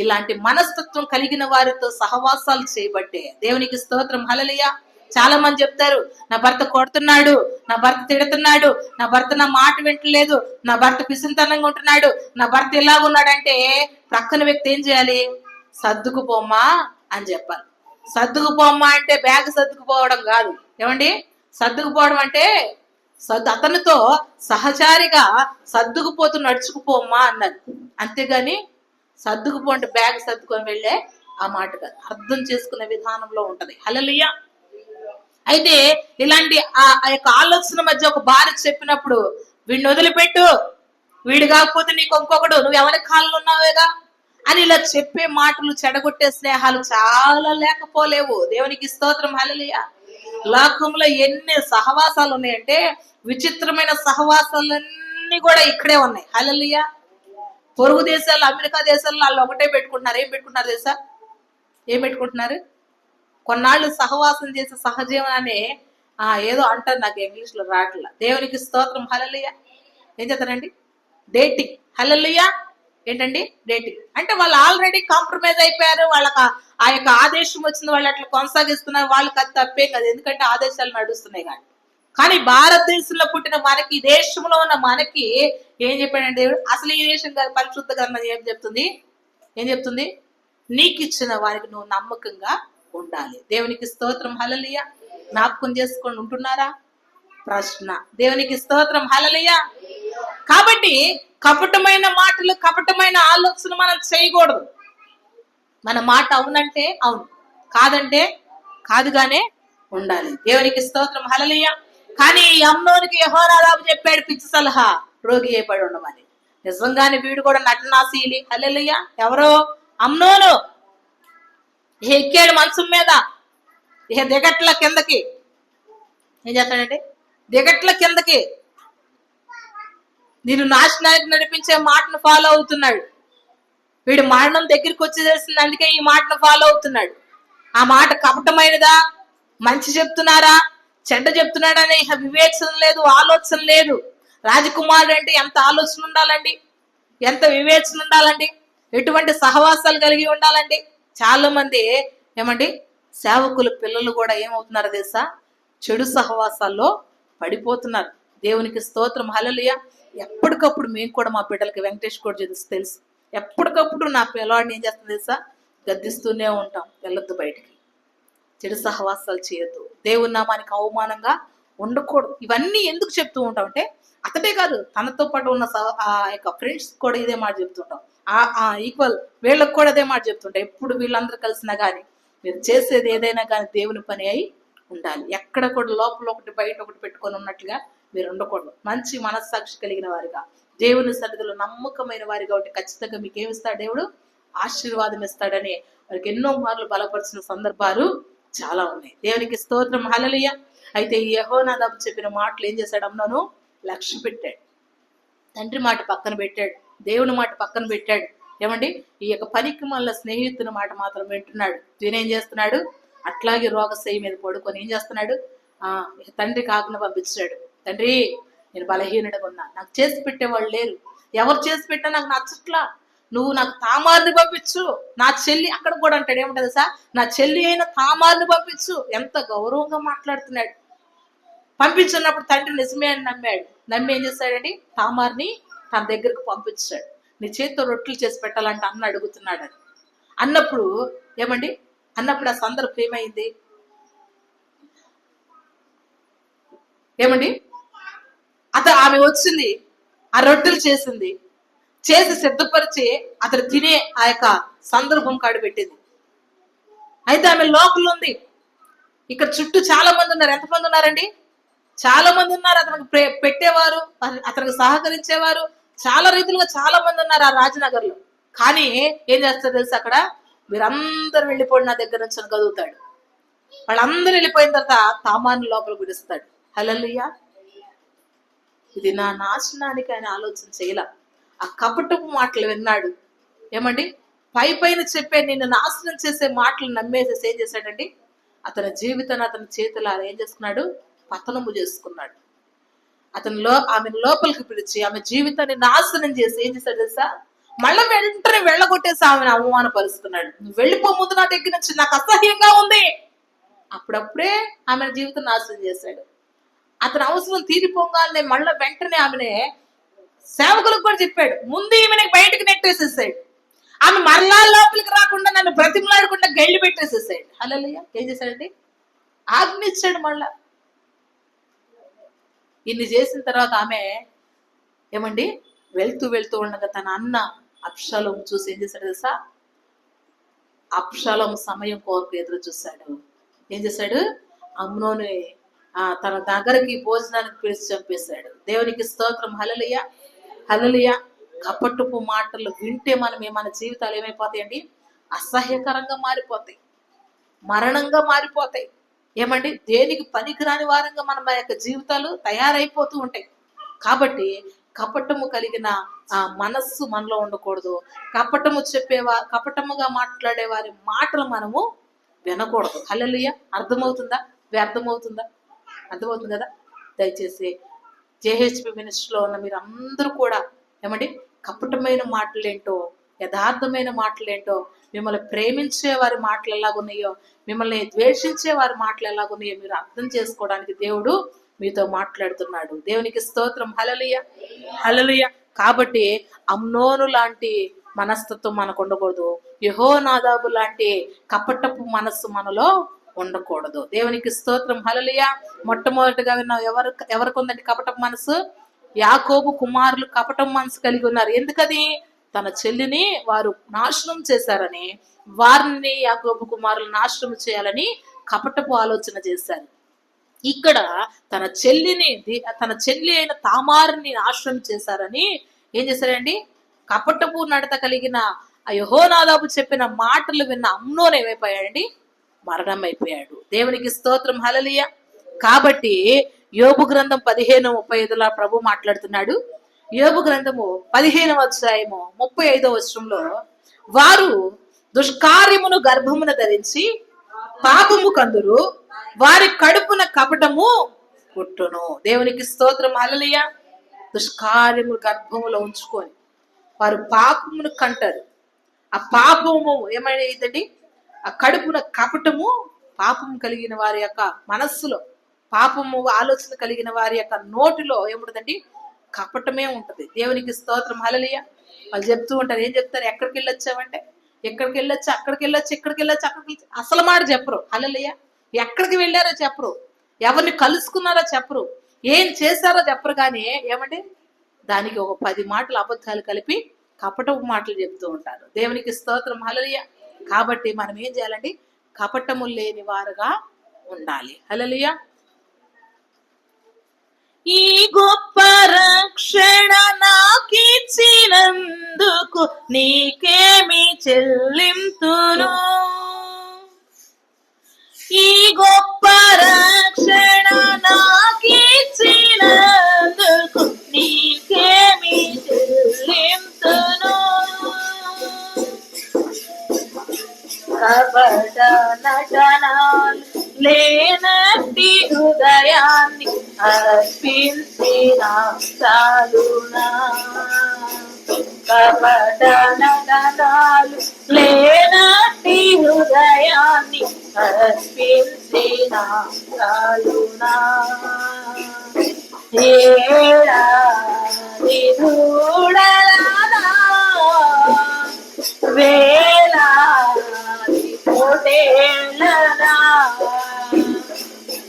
ఇలాంటి మనస్తత్వం కలిగిన వారితో సహవాసాలు చేయబట్టే. దేవునికి స్తోత్రం, హల్లెలూయా. చాలా మంది చెప్తారు, నా భర్త కొడుతున్నాడు, నా భర్త తిడుతున్నాడు, నా భర్త నా మాట వింటలేదు, నా భర్త పిసింతనంగా ఉంటున్నాడు, నా భర్త ఇలాగున్నాడంటే ప్రక్కన వ్యక్తి ఏం చేయాలి? సర్దుకుపోమ్మా అని చెప్పాలి. సర్దుకుపోమ్మా అంటే బ్యాగ్ సర్దుకుపోవడం కాదు. ఏమండి, సర్దుకుపోవడం అంటే అతనితో సహచారిగా సర్దుకుపోతూ నడుచుకుపోమ్మా అన్నారు. అంతేగాని సర్దుకుపో అంటే బ్యాగ్ సర్దుకొని వెళ్ళే ఆ మాట కాదు. అర్థం చేసుకునే విధానంలో ఉంటది. హల్లెలూయా. అయితే ఇలాంటి ఆ యొక్క ఆలోచన మధ్య ఒక భార్య చెప్పినప్పుడు వీడిని వదిలిపెట్టు, వీడు కాకపోతే నీకు ఇంకొకడు, నువ్వు ఎవరి కాళ్ళు ఉన్నావేగా అని ఇలా చెప్పే మాటలు చెడగొట్టే స్నేహాలు చాలా లేకపోలేవు. దేవునికి స్తోత్రం, హల్లెలూయా. లోకంలో ఎన్ని సహవాసాలు ఉన్నాయంటే విచిత్రమైన సహవాసాలన్నీ కూడా ఇక్కడే ఉన్నాయి. హల్లెలూయా. పొరుగు దేశాల్లో, అమెరికా దేశాల్లో వాళ్ళు ఒకటే పెట్టుకుంటున్నారు. ఏం పెట్టుకుంటున్నారు తెలుసా? ఏం పెట్టుకుంటున్నారు? కొన్నాళ్ళు సహవాసం చేసే సహజీవనాన్ని ఏదో అంటారు, నాకు ఇంగ్లీష్ లో రావట్లా. దేవునికి స్తోత్రం, హల్లెలూయా. ఏం చేస్తారండి? డేటింగ్. హల్లెలూయా. ఏంటండి డేటింగ్ అంటే? వాళ్ళు ఆల్రెడీ కాంప్రమైజ్ అయిపోయారు, వాళ్ళకి ఆ యొక్క ఆదేశం వచ్చింది, వాళ్ళు అట్లా కొనసాగిస్తున్నారు. వాళ్ళకి అది తప్పేం కదా, ఎందుకంటే ఆదేశాలు నడుస్తున్నాయి. కానీ భారతదేశంలో పుట్టిన మనకి, ఈ దేశంలో ఉన్న మనకి ఏం చెప్పాడంటే అసలు ఈ దేశం పరిశుద్ధ గ్రంథం ఏం చెప్తుంది? ఏం చెప్తుంది? నీకు ఇచ్చిన వారికి నువ్వు నమ్మకంగా ఉండాలి. దేవునికి స్తోత్రం, హల్లెలూయా. జ్ఞాపకం చేసుకొని ఉంటున్నారా? ప్రశ్న. దేవునికి స్తోత్రం, హల్లెలూయా. కాబట్టి కపటమైన మాటలు, కపటమైన ఆలోచన మనం చేయకూడదు. మన మాట అవునంటే అవును, కాదంటే కాదుగానే ఉండాలి. దేవునికి స్తోత్రం, హల్లెలూయా. కానీ ఈ అమ్నోనికి యెహోనాదాబు చెప్పాడు పిచ్చి సలహా, రోగి అయిపడి ఉండమని. నిజంగానే వీడు కూడా నటనాశీలి. హల్లెలూయా. ఎవరో అమ్నోను ఎక్కాడు మంచం మీద, ఇక దిగట్ల కిందకి. ఏం చేస్తాడంటే దిగట్ల కిందకి నేను నాశనానికి నడిపించే మాటను ఫాలో అవుతున్నాడు. వీడు మరణం దగ్గరికి వచ్చేసేసింది, అందుకే ఈ మాటను ఫాలో అవుతున్నాడు. ఆ మాట కపటమైనదా, మంచి చెప్తున్నారా, చెడ్డ చెప్తున్నాడనే వివేచన లేదు, ఆలోచన లేదు. రాజకుమారుడు అంటే ఎంత ఆలోచన ఉండాలండి, ఎంత వివేచన ఉండాలండి, ఎటువంటి సహవాసాలు కలిగి ఉండాలండి. చాలా మంది ఏమండి సేవకులు పిల్లలు కూడా ఏమవుతున్నారో తెలుసా? చెడు సహవాసాల్లో పడిపోతున్నారు. దేవునికి స్తోత్రం, హల్లెలూయా. ఎప్పటికప్పుడు మేము కూడా మా బిడ్డలకి, వెంకటేష్ కూడా తెలుసు, ఎప్పటికప్పుడు నా పిల్లవాడిని ఏం చేస్తుంది తెలుసా? గద్దిస్తూనే ఉంటాం, వెళ్ళొద్దు బయటికి, చెడు సహవాసాలు చేయొద్దు, దేవుని నామానికి అవమానంగా ఉండకూడదు. ఇవన్నీ ఎందుకు చెప్తూ ఉంటాం అంటే అతడే కాదు, తనతో పాటు ఉన్న ఆ యొక్క ఫ్రెండ్స్ కూడా ఇదే మాట చెప్తుంటాం. ఈక్వల్ వీళ్ళకి కూడా అదే మాట చెప్తుంటాం. ఎప్పుడు వీళ్ళందరూ కలిసినా కానీ మీరు చేసేది ఏదైనా కానీ దేవుని పని అయి ఉండాలి. ఎక్కడ కూడా లోపల ఒకటి బయట ఒకటి పెట్టుకొని ఉన్నట్లుగా మీరు ఉండకూడదు. మంచి మనస్సాక్షి కలిగిన వారిగా, దేవుని సన్నిధిలో నమ్మకమైన వారిగా ఉంటే ఖచ్చితంగా మీకు ఏమిస్తాడు? దేవుడు ఆశీర్వాదం ఇస్తాడని వారికి ఎన్నో మార్లు బలపరిచిన సందర్భాలు చాలా ఉన్నాయి. దేవునికి స్తోత్రం, హల్లెలూయా. అయితే ఈ యెహోనాదాబు చెప్పిన మాటలు ఏం చేశాడు? అమ్నోను లక్ష్య పెట్టాడు. తండ్రి మాట పక్కన పెట్టాడు, దేవుని మాట పక్కన పెట్టాడు. ఏమండి, ఈ యొక్క పనికి మళ్ళీ స్నేహితుని మాట మాత్రం వింటున్నాడు. ఈయనేం చేస్తున్నాడు? అట్లాగే రోగశయ్య మీద పడుకొని ఏం చేస్తున్నాడు? తండ్రికి ఆజ్ఞ పంపించాడు, తండ్రి నేను బలహీనుడిగా ఉన్నా, నాకు చేసి పెట్టేవాళ్ళు లేరు, ఎవరు చేసి పెట్టా నాకు నచ్చట్లా, నువ్వు నాకు తామారుని పంపించు, నా చెల్లి అక్కడ కూడా అంటాడు ఏమంటది సార్, నా చెల్లి అయిన తామారుని పంపించు. ఎంత గౌరవంగా మాట్లాడుతున్నాడు. పంపించున్నప్పుడు తండ్రి నిజమే అని నమ్మాడు. నమ్మి ఏం చేశాడండి, తామార్ని తన దగ్గరకు పంపించాడు. నీ చేతితో రొట్టెలు చేసి పెట్టాలంటే అన్న అడుగుతున్నాడు అని అన్నప్పుడు ఏమండి, అన్నప్పుడు ఆ సందర్భం ఏమైంది ఏమండి, ఆమె వచ్చింది, ఆ రొట్టెలు చేసింది, చేసి సిద్ధపరిచి అతను తినే ఆ యొక్క సందర్భం కాడు పెట్టింది. అయితే ఆమె లోపల ఉంది. ఇక్కడ చుట్టూ చాలా మంది ఉన్నారు. ఎంతమంది ఉన్నారండి, చాలా మంది ఉన్నారు. అతనికి పెట్టేవారు, అతనికి సహకరించేవారు, చాలా రీతిలుగా చాలా మంది ఉన్నారు ఆ రాజనగర్ లో. కానీ ఏం చేస్తారు తెలుసు, అక్కడ మీరందరూ వెళ్ళిపోయి నా దగ్గర నుంచి చదువుతాడు. వాళ్ళందరూ వెళ్ళిపోయిన తర్వాత తామాన్ని లోపల పిలుస్తాడు. హల్లెలూయా. ఇది నా నాశనానికి ఆయన ఆలోచన చేయలా, ఆ కపటపు మాటలు విన్నాడు. ఏమండి, పైన చెప్పే నిన్ను నాశనం చేసే మాటలు నమ్మేసేసి ఏం చేశాడండి, అతని జీవితాన్ని అతని చేతులు ఏం చేసుకున్నాడు, పతనము చేసుకున్నాడు. ఆమెను లోపలికి పిలిచి ఆమె జీవితాన్ని నాశనం చేసి ఏం చేశాడు తెలుసా, మళ్ళీ వెంటనే వెళ్ళగొట్టేసి ఆమెను అవమానపరుస్తున్నాడు. నువ్వు వెళ్ళిపో ముందు నా దగ్గర నుంచి, నాకు అసహ్యంగా ఉంది. అప్పుడప్పుడే ఆమె జీవితం నాశనం చేశాడు. అతని అవసరం తీరిపోగానే మళ్ళీ వెంటనే ఆమెనే సేవకులకు కూడా చెప్పాడు, ముందు ఈమెని బయటకు నెట్టేసేసాడు. ఆమె మరలా లోపలికి రాకుండా నన్ను బ్రతిమలాడకుండా గెళ్ళి పెట్టేసేసాడు. హల్లెలూయా. ఏం చేశాడండి, ఆజ్ఞ ఇచ్చాడు. మళ్ళా ఇన్ని చేసిన తర్వాత ఆమె ఏమండి వెళ్తూ ఉండగా తన అన్న అబ్షాలోము చూసి ఏం చేశాడు తెలుసా, అబ్షాలోము సమయం కోరకు ఎదురు చూశాడు. ఏం చేశాడు, అమ్నోని తన దగ్గరికి భోజనానికి పిలిచి చంపేశాడు. దేవునికి స్తోత్రం. హల్లెలూయా, హల్లెలూయా. కపటపు మాటలు వింటే మన జీవితాలు ఏమైపోతాయండి, అసహ్యకరంగా మారిపోతాయి, మరణంగా మారిపోతాయి. ఏమండి, దేనికి పనికిరాని వారంగా మన యొక్క జీవితాలు తయారైపోతూ ఉంటాయి. కాబట్టి కపటము కలిగిన ఆ మనస్సు మనలో ఉండకూడదు. కపటముగా మాట్లాడే వారి మాటలు మనము వినకూడదు. హల్లెలూయా. అర్థమవుతుందా, వ్యర్థమవుతుందా? అర్థమవుతుంది కదా. దయచేసి జేహెచ్పి మినిస్ట్రీలో ఉన్న మీరు అందరూ కూడా ఏమండి, కపటమైన మాటలేంటో, యథార్థమైన మాటలేంటో, మిమ్మల్ని ప్రేమించే వారి మాటలు ఎలాగున్నాయో, మిమ్మల్ని ద్వేషించే వారి మాటలు ఎలాగున్నాయో మీరు అర్థం చేసుకోవడానికి దేవుడు మీతో మాట్లాడుతున్నాడు. దేవునికి స్తోత్రం. హల్లెలూయా, హల్లెలూయా. కాబట్టి అమ్నోను లాంటి మనస్తత్వం మనకు ఉండకూడదు. యెహోనాదాబు లాంటి కపటపు మనస్సు మనలో ఉండకూడదు. దేవునికి స్తోత్రం. హల్లెలూయా. మొట్టమొదటిగా విన్నాం, ఎవరికి ఉందండి కపటపు మనసు? యాకోబు కుమారులు కపటం మనసు కలిగి ఉన్నారు. ఎందుకది? తన చెల్లిని వారు నాశనం చేశారని, వారిని యాకోబు కుమారులు నాశనం చేయాలని కపటపు ఆలోచన చేశారు. ఇక్కడ తన చెల్లి అయిన తామారుని నాశనం చేశారని ఏం చేశారండి, కపటపు నడత కలిగిన ఆ యెహోనాదాబు చెప్పిన మాటలు విన్న అమ్నోను ఏమైపోయాడండి, మరణం అయిపోయాడు. దేవునికి స్తోత్రం. హల్లెలూయా. కాబట్టి యోబు గ్రంథం 15:35 ప్రభు మాట్లాడుతున్నాడు. యోబు గ్రంథము 15వ అధ్యాయము 35వ వచనంలో, వారు దుష్కార్యమును గర్భమున ధరించి పాపము కందురు, వారి కడుపున కపటము పుట్టును. దేవునికి స్తోత్రం. హల్లెలూయా. దుష్కార్యము గర్భములో ఉంచుకొని వారు పాపమును కంటారు. ఆ పాపము ఏమైందండి, ఆ కడుపున కపటము, పాపము కలిగిన వారి యొక్క మనస్సులో, పాపము ఆలోచన కలిగిన వారి యొక్క నోటిలో ఏముంటదండి, కపటమే ఉంటది. దేవునికి స్తోత్రం. హల్లెలూయా. వాళ్ళు చెప్తూ ఉంటారు, ఏం చెప్తారు, ఎక్కడికి వెళ్ళొచ్చావంటే ఎక్కడికి వెళ్ళొచ్చు, అక్కడికి వెళ్ళొచ్చు, అసలు మాట చెప్పరు. హల్లెలూయా. ఎక్కడికి వెళ్ళారో చెప్పరు, ఎవరిని కలుసుకున్నారో చెప్పరు, ఏం చేశారో చెప్పరు. కానీ ఏమంటే దానికి ఒక 10 మాటలు అబద్ధాలు కలిపి కపటపు మాటలు చెప్తూ ఉంటారు. దేవునికి స్తోత్రం. హల్లెలూయా. కాబట్టి మనం ఏం చేయాలండి, కపటము లేని వారుగా ఉండాలి. హల్లెలూయా. ఈ గొప్ప రక్షణ నాకిచ్చినందుకు నీకేమి చెల్లింతును, ఈ గొప్ప రక్షణ నాకిచ్చినందుకు నీకేమి చెల్లింతును, కపట నటనాలు లేనట్టి హృదయాన్ని అర్పించిన చాలునా, కపటనటనాలు లేనట్టి హృదయాన్ని అర్పించిన చాలునా. ఏడాది దూడలానా వేలాది కోటేళ్ళనా,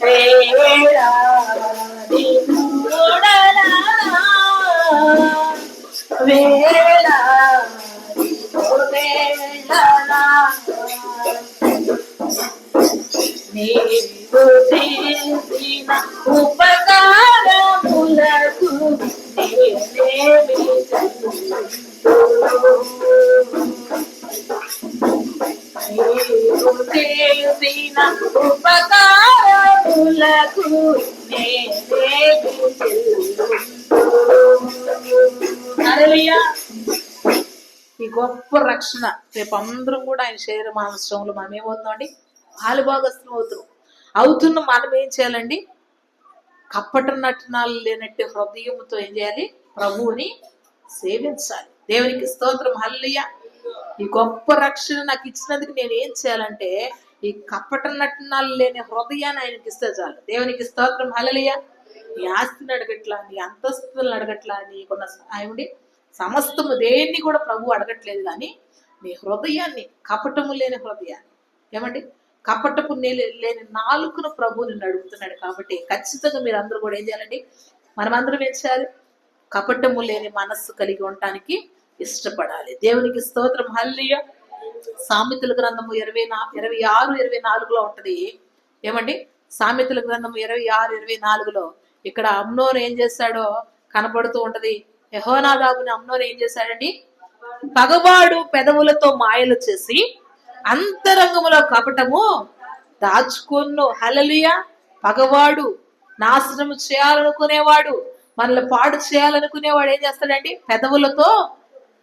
వేలాది దూడలానా వేలాది కోటేళ్ళనా, నీవు చేసిన ఉపకారములకు నేనేమి చెల్లింతును. నీవు చేసిన ఉపకారములకు నేనేమి చెల్లింతును. హల్లెలూయా. ఈ గొప్ప రక్షణ రేపు అందరం కూడా ఆయన శరీర మాంసంలో మనం ఏమవుతున్నామండి, పాలుభాగస్థం అవుతున్న మనం ఏం చేయాలండి, కప్పట నటనాలు లేనట్టు హృదయంతో ఏం చేయాలి, ప్రభువుని సేవించాలి. దేవునికి స్తోత్రం. హల్లెలూయా. ఈ గొప్ప రక్షణ నాకు ఇచ్చినందుకు నేను ఏం చేయాలంటే ఈ కప్పట నటనాలు లేని హృదయాన్ని ఆయనకి ఇస్తే చాలు. దేవునికి స్తోత్రం. హల్లెలూయా. నీ ఆస్తిని అడగట్లా, నీ అంతస్తులను అడగట్లా, నీకున్న ఆయనడి సమస్తము దేన్ని కూడా ప్రభు అడగట్లేదు, కానీ నీ హృదయాన్ని, కపటము లేని హృదయాన్ని, ఏమండి కపటపు లేని నాలుకను ప్రభు నిన్ను అడుగుతున్నాడు. కాబట్టి ఖచ్చితంగా మీరు అందరూ కూడా ఏం చేయాలండి, మనమందరం ఏం చేయాలి, కపటము లేని మనస్సు కలిగి ఉండటానికి ఇష్టపడాలి. దేవునికి స్తోత్రం. హల్లెలూయా. సామెతల గ్రంథము 26-24 ఉంటది. ఏమండి సామెతల గ్రంథము 26-24 ఇక్కడ అమ్నోను ఏం చేశాడో కనపడుతూ ఉంటది. యెహోనాదాబుని అమ్నోను ఏం చేశాడండి, పగవాడు పెదవులతో మాయలు చేసి అంతరంగములో కపటము దాచుకొను. హల్లెలూయా. పగవాడు, నాశనం చేయాలనుకునేవాడు, మనల్ని పాడు చేయాలనుకునేవాడు ఏం చేస్తాడండి, పెదవులతో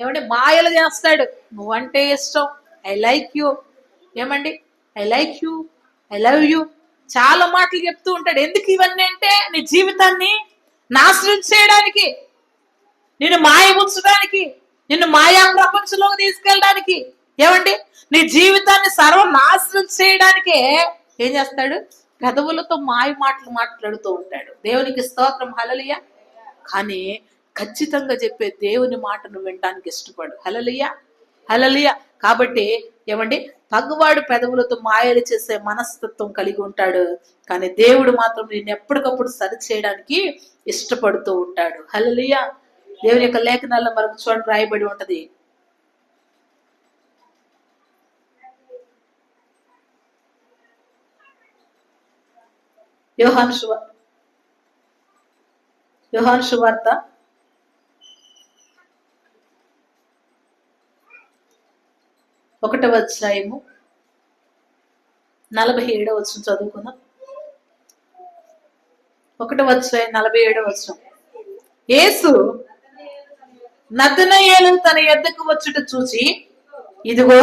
ఏమండి మాయలు చేస్తాడు. నువ్వంటే ఇష్టం, ఐ లైక్ యూ, ఏమండి I like you, I love you, చాలా మాటలు చెప్తూ ఉంటాడు. ఎందుకు ఇవన్నీ అంటే నీ జీవితాన్ని నాశనం చేయడానికి, నిన్ను మాయ ఉంచడానికి, నిన్ను మాయా ప్రపంచంలోకి తీసుకెళ్ళడానికి, ఏమండి నీ జీవితాన్ని సర్వనాశనం చేయడానికే ఏం చేస్తాడు, పెదవులతో మాయ మాటలు మాట్లాడుతూ ఉంటాడు. దేవునికి స్తోత్రం. హల్లెలూయా. కానీ ఖచ్చితంగా చెప్పే దేవుని మాటను వినడానికి ఇష్టపడు. హల్లెలూయా. హల్లెలూయా. కాబట్టి ఏమండి పగవాడు పెదవులతో మాయలు చేసే మనస్తత్వం కలిగి ఉంటాడు, కానీ దేవుడు మాత్రం నేను ఎప్పటికప్పుడు సరి చేయడానికి ఇష్టపడుతూ ఉంటాడు. హల్లెలూయా. దేవుని యొక్క లేఖనాల్లో మనకు చూడండి రాయబడి ఉంటది. యోహాను సువార్త 1వ అధ్యాయము 47వ వచనం చదువుకుందాం. 1వ అధ్యాయం 47వ వచనం. యేసు నతనయేలు తన యొద్దకు వచ్చుట చూచి, ఇదిగో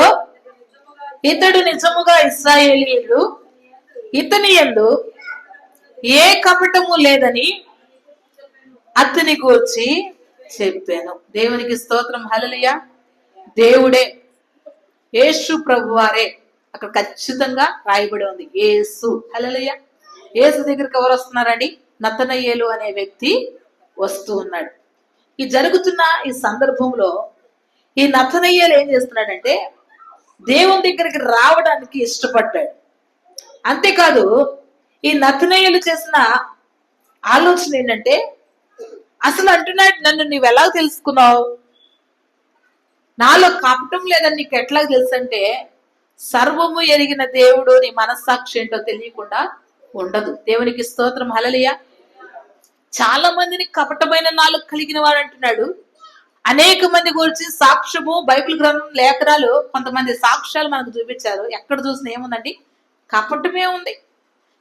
ఇతడు నిజముగా ఇశ్రాయేలీయుడు, ఇతని యందు ఏ కపటము లేదని అతని గూర్చి చెప్పాను. దేవునికి స్తోత్రం. హల్లెలూయా. దేవుడే, యేసు ప్రభువారే అక్కడ ఖచ్చితంగా రాయబడి ఉంది. యేసు. హల్లెలూయా. యేసు దగ్గరికి ఎవరు వస్తున్నారండి, నతనయేలు అనే వ్యక్తి వస్తూ ఉన్నాడు. ఈ జరుగుతున్న ఈ సందర్భంలో ఈ నతనయేలు ఏం చేస్తున్నాడంటే దేవుని దగ్గరికి రావడానికి ఇష్టపడ్డాడు. అంతేకాదు ఈ నతనయేలు చేసిన ఆలోచన ఏంటంటే, అసలు అంటున్నాడు, నన్ను నీవు ఎలా తెలుసుకున్నావు, నాలో కపటం లేదని నీకు ఎట్లా తెలుసు అంటే, సర్వము ఎరిగిన దేవుడు నీ మనస్సాక్షి ఏంటో తెలియకుండా ఉండదు. దేవునికి స్తోత్రం. హల్లెలూయా. చాలా మందిని కపటమైన నాలుగు కలిగిన వాడు అంటున్నాడు. అనేక మంది గురించి సాక్ష్యము, బైబిల్ గ్రంథం, లేఖనాలు, కొంతమంది సాక్ష్యాలు మనకు చూపించారు. ఎక్కడ చూసినా ఏముందండి, కపటమే ఉంది.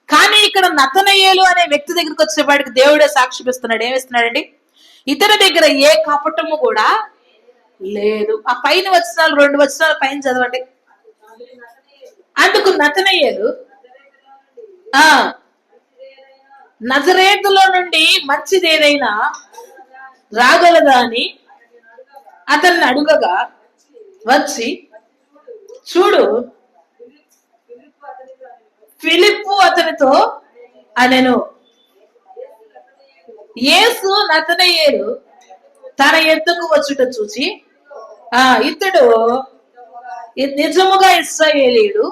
కానీ ఇక్కడ నతనయేలు అనే వ్యక్తి దగ్గరికి వచ్చేవాడికి దేవుడే సాక్ష్యం ఇస్తున్నాడు. ఏమిస్తున్నాడండి, ఇతని దగ్గర ఏ కపటము కూడా లేదు. ఆ పైన వచనాలు 2 వచనాలు పైన చదవండి. అందుకు నతనయేలు నజరేతులో నుండి మంచిదేదైనా రాగలదా అని అతన్ని అడుగగా వచ్చి, చూడు, ఫిలిప్పు అతనితో అనెను. యేసు నతనయేలు తన ఎద్దుకు వచ్చుట చూచి, ఇతడు నిజముగా ఇశ్రాయేలీయుడు,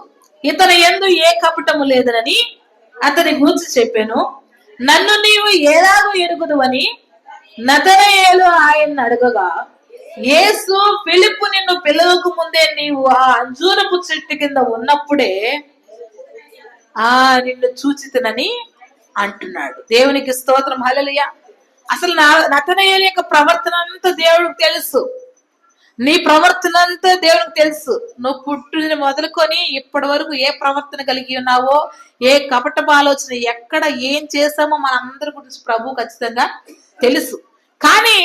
ఇతని యందు ఏ కపటము లేదనని అతని గూర్చి చెప్పాను. నన్ను నీవు ఎలాగూ ఎరుగుదువని నతనయేలు ఆయన్ని అడగగా, యేసు, ఫిలిప్పు నిన్ను పిలవక ముందే నీవు ఆ అంజూరపు చెట్టు కింద ఉన్నప్పుడే నిన్ను చూచితనని అంటున్నాడు. దేవునికి స్తోత్రం, హల్లెలూయా. అసలు నతనయేలు యొక్క ప్రవర్తన అంతా దేవుడికి తెలుసు. నీ ప్రవర్తన అంతా దేవుడికి తెలుసు. నువ్వు పుట్టిన మొదలుకొని ఇప్పటి వరకు ఏ ప్రవర్తన కలిగి ఉన్నావో, ఏ కపటపు ఆలోచన, ఎక్కడ ఏం చేసామో మన అందరి గురించి ప్రభు ఖచ్చితంగా తెలుసు. కానీ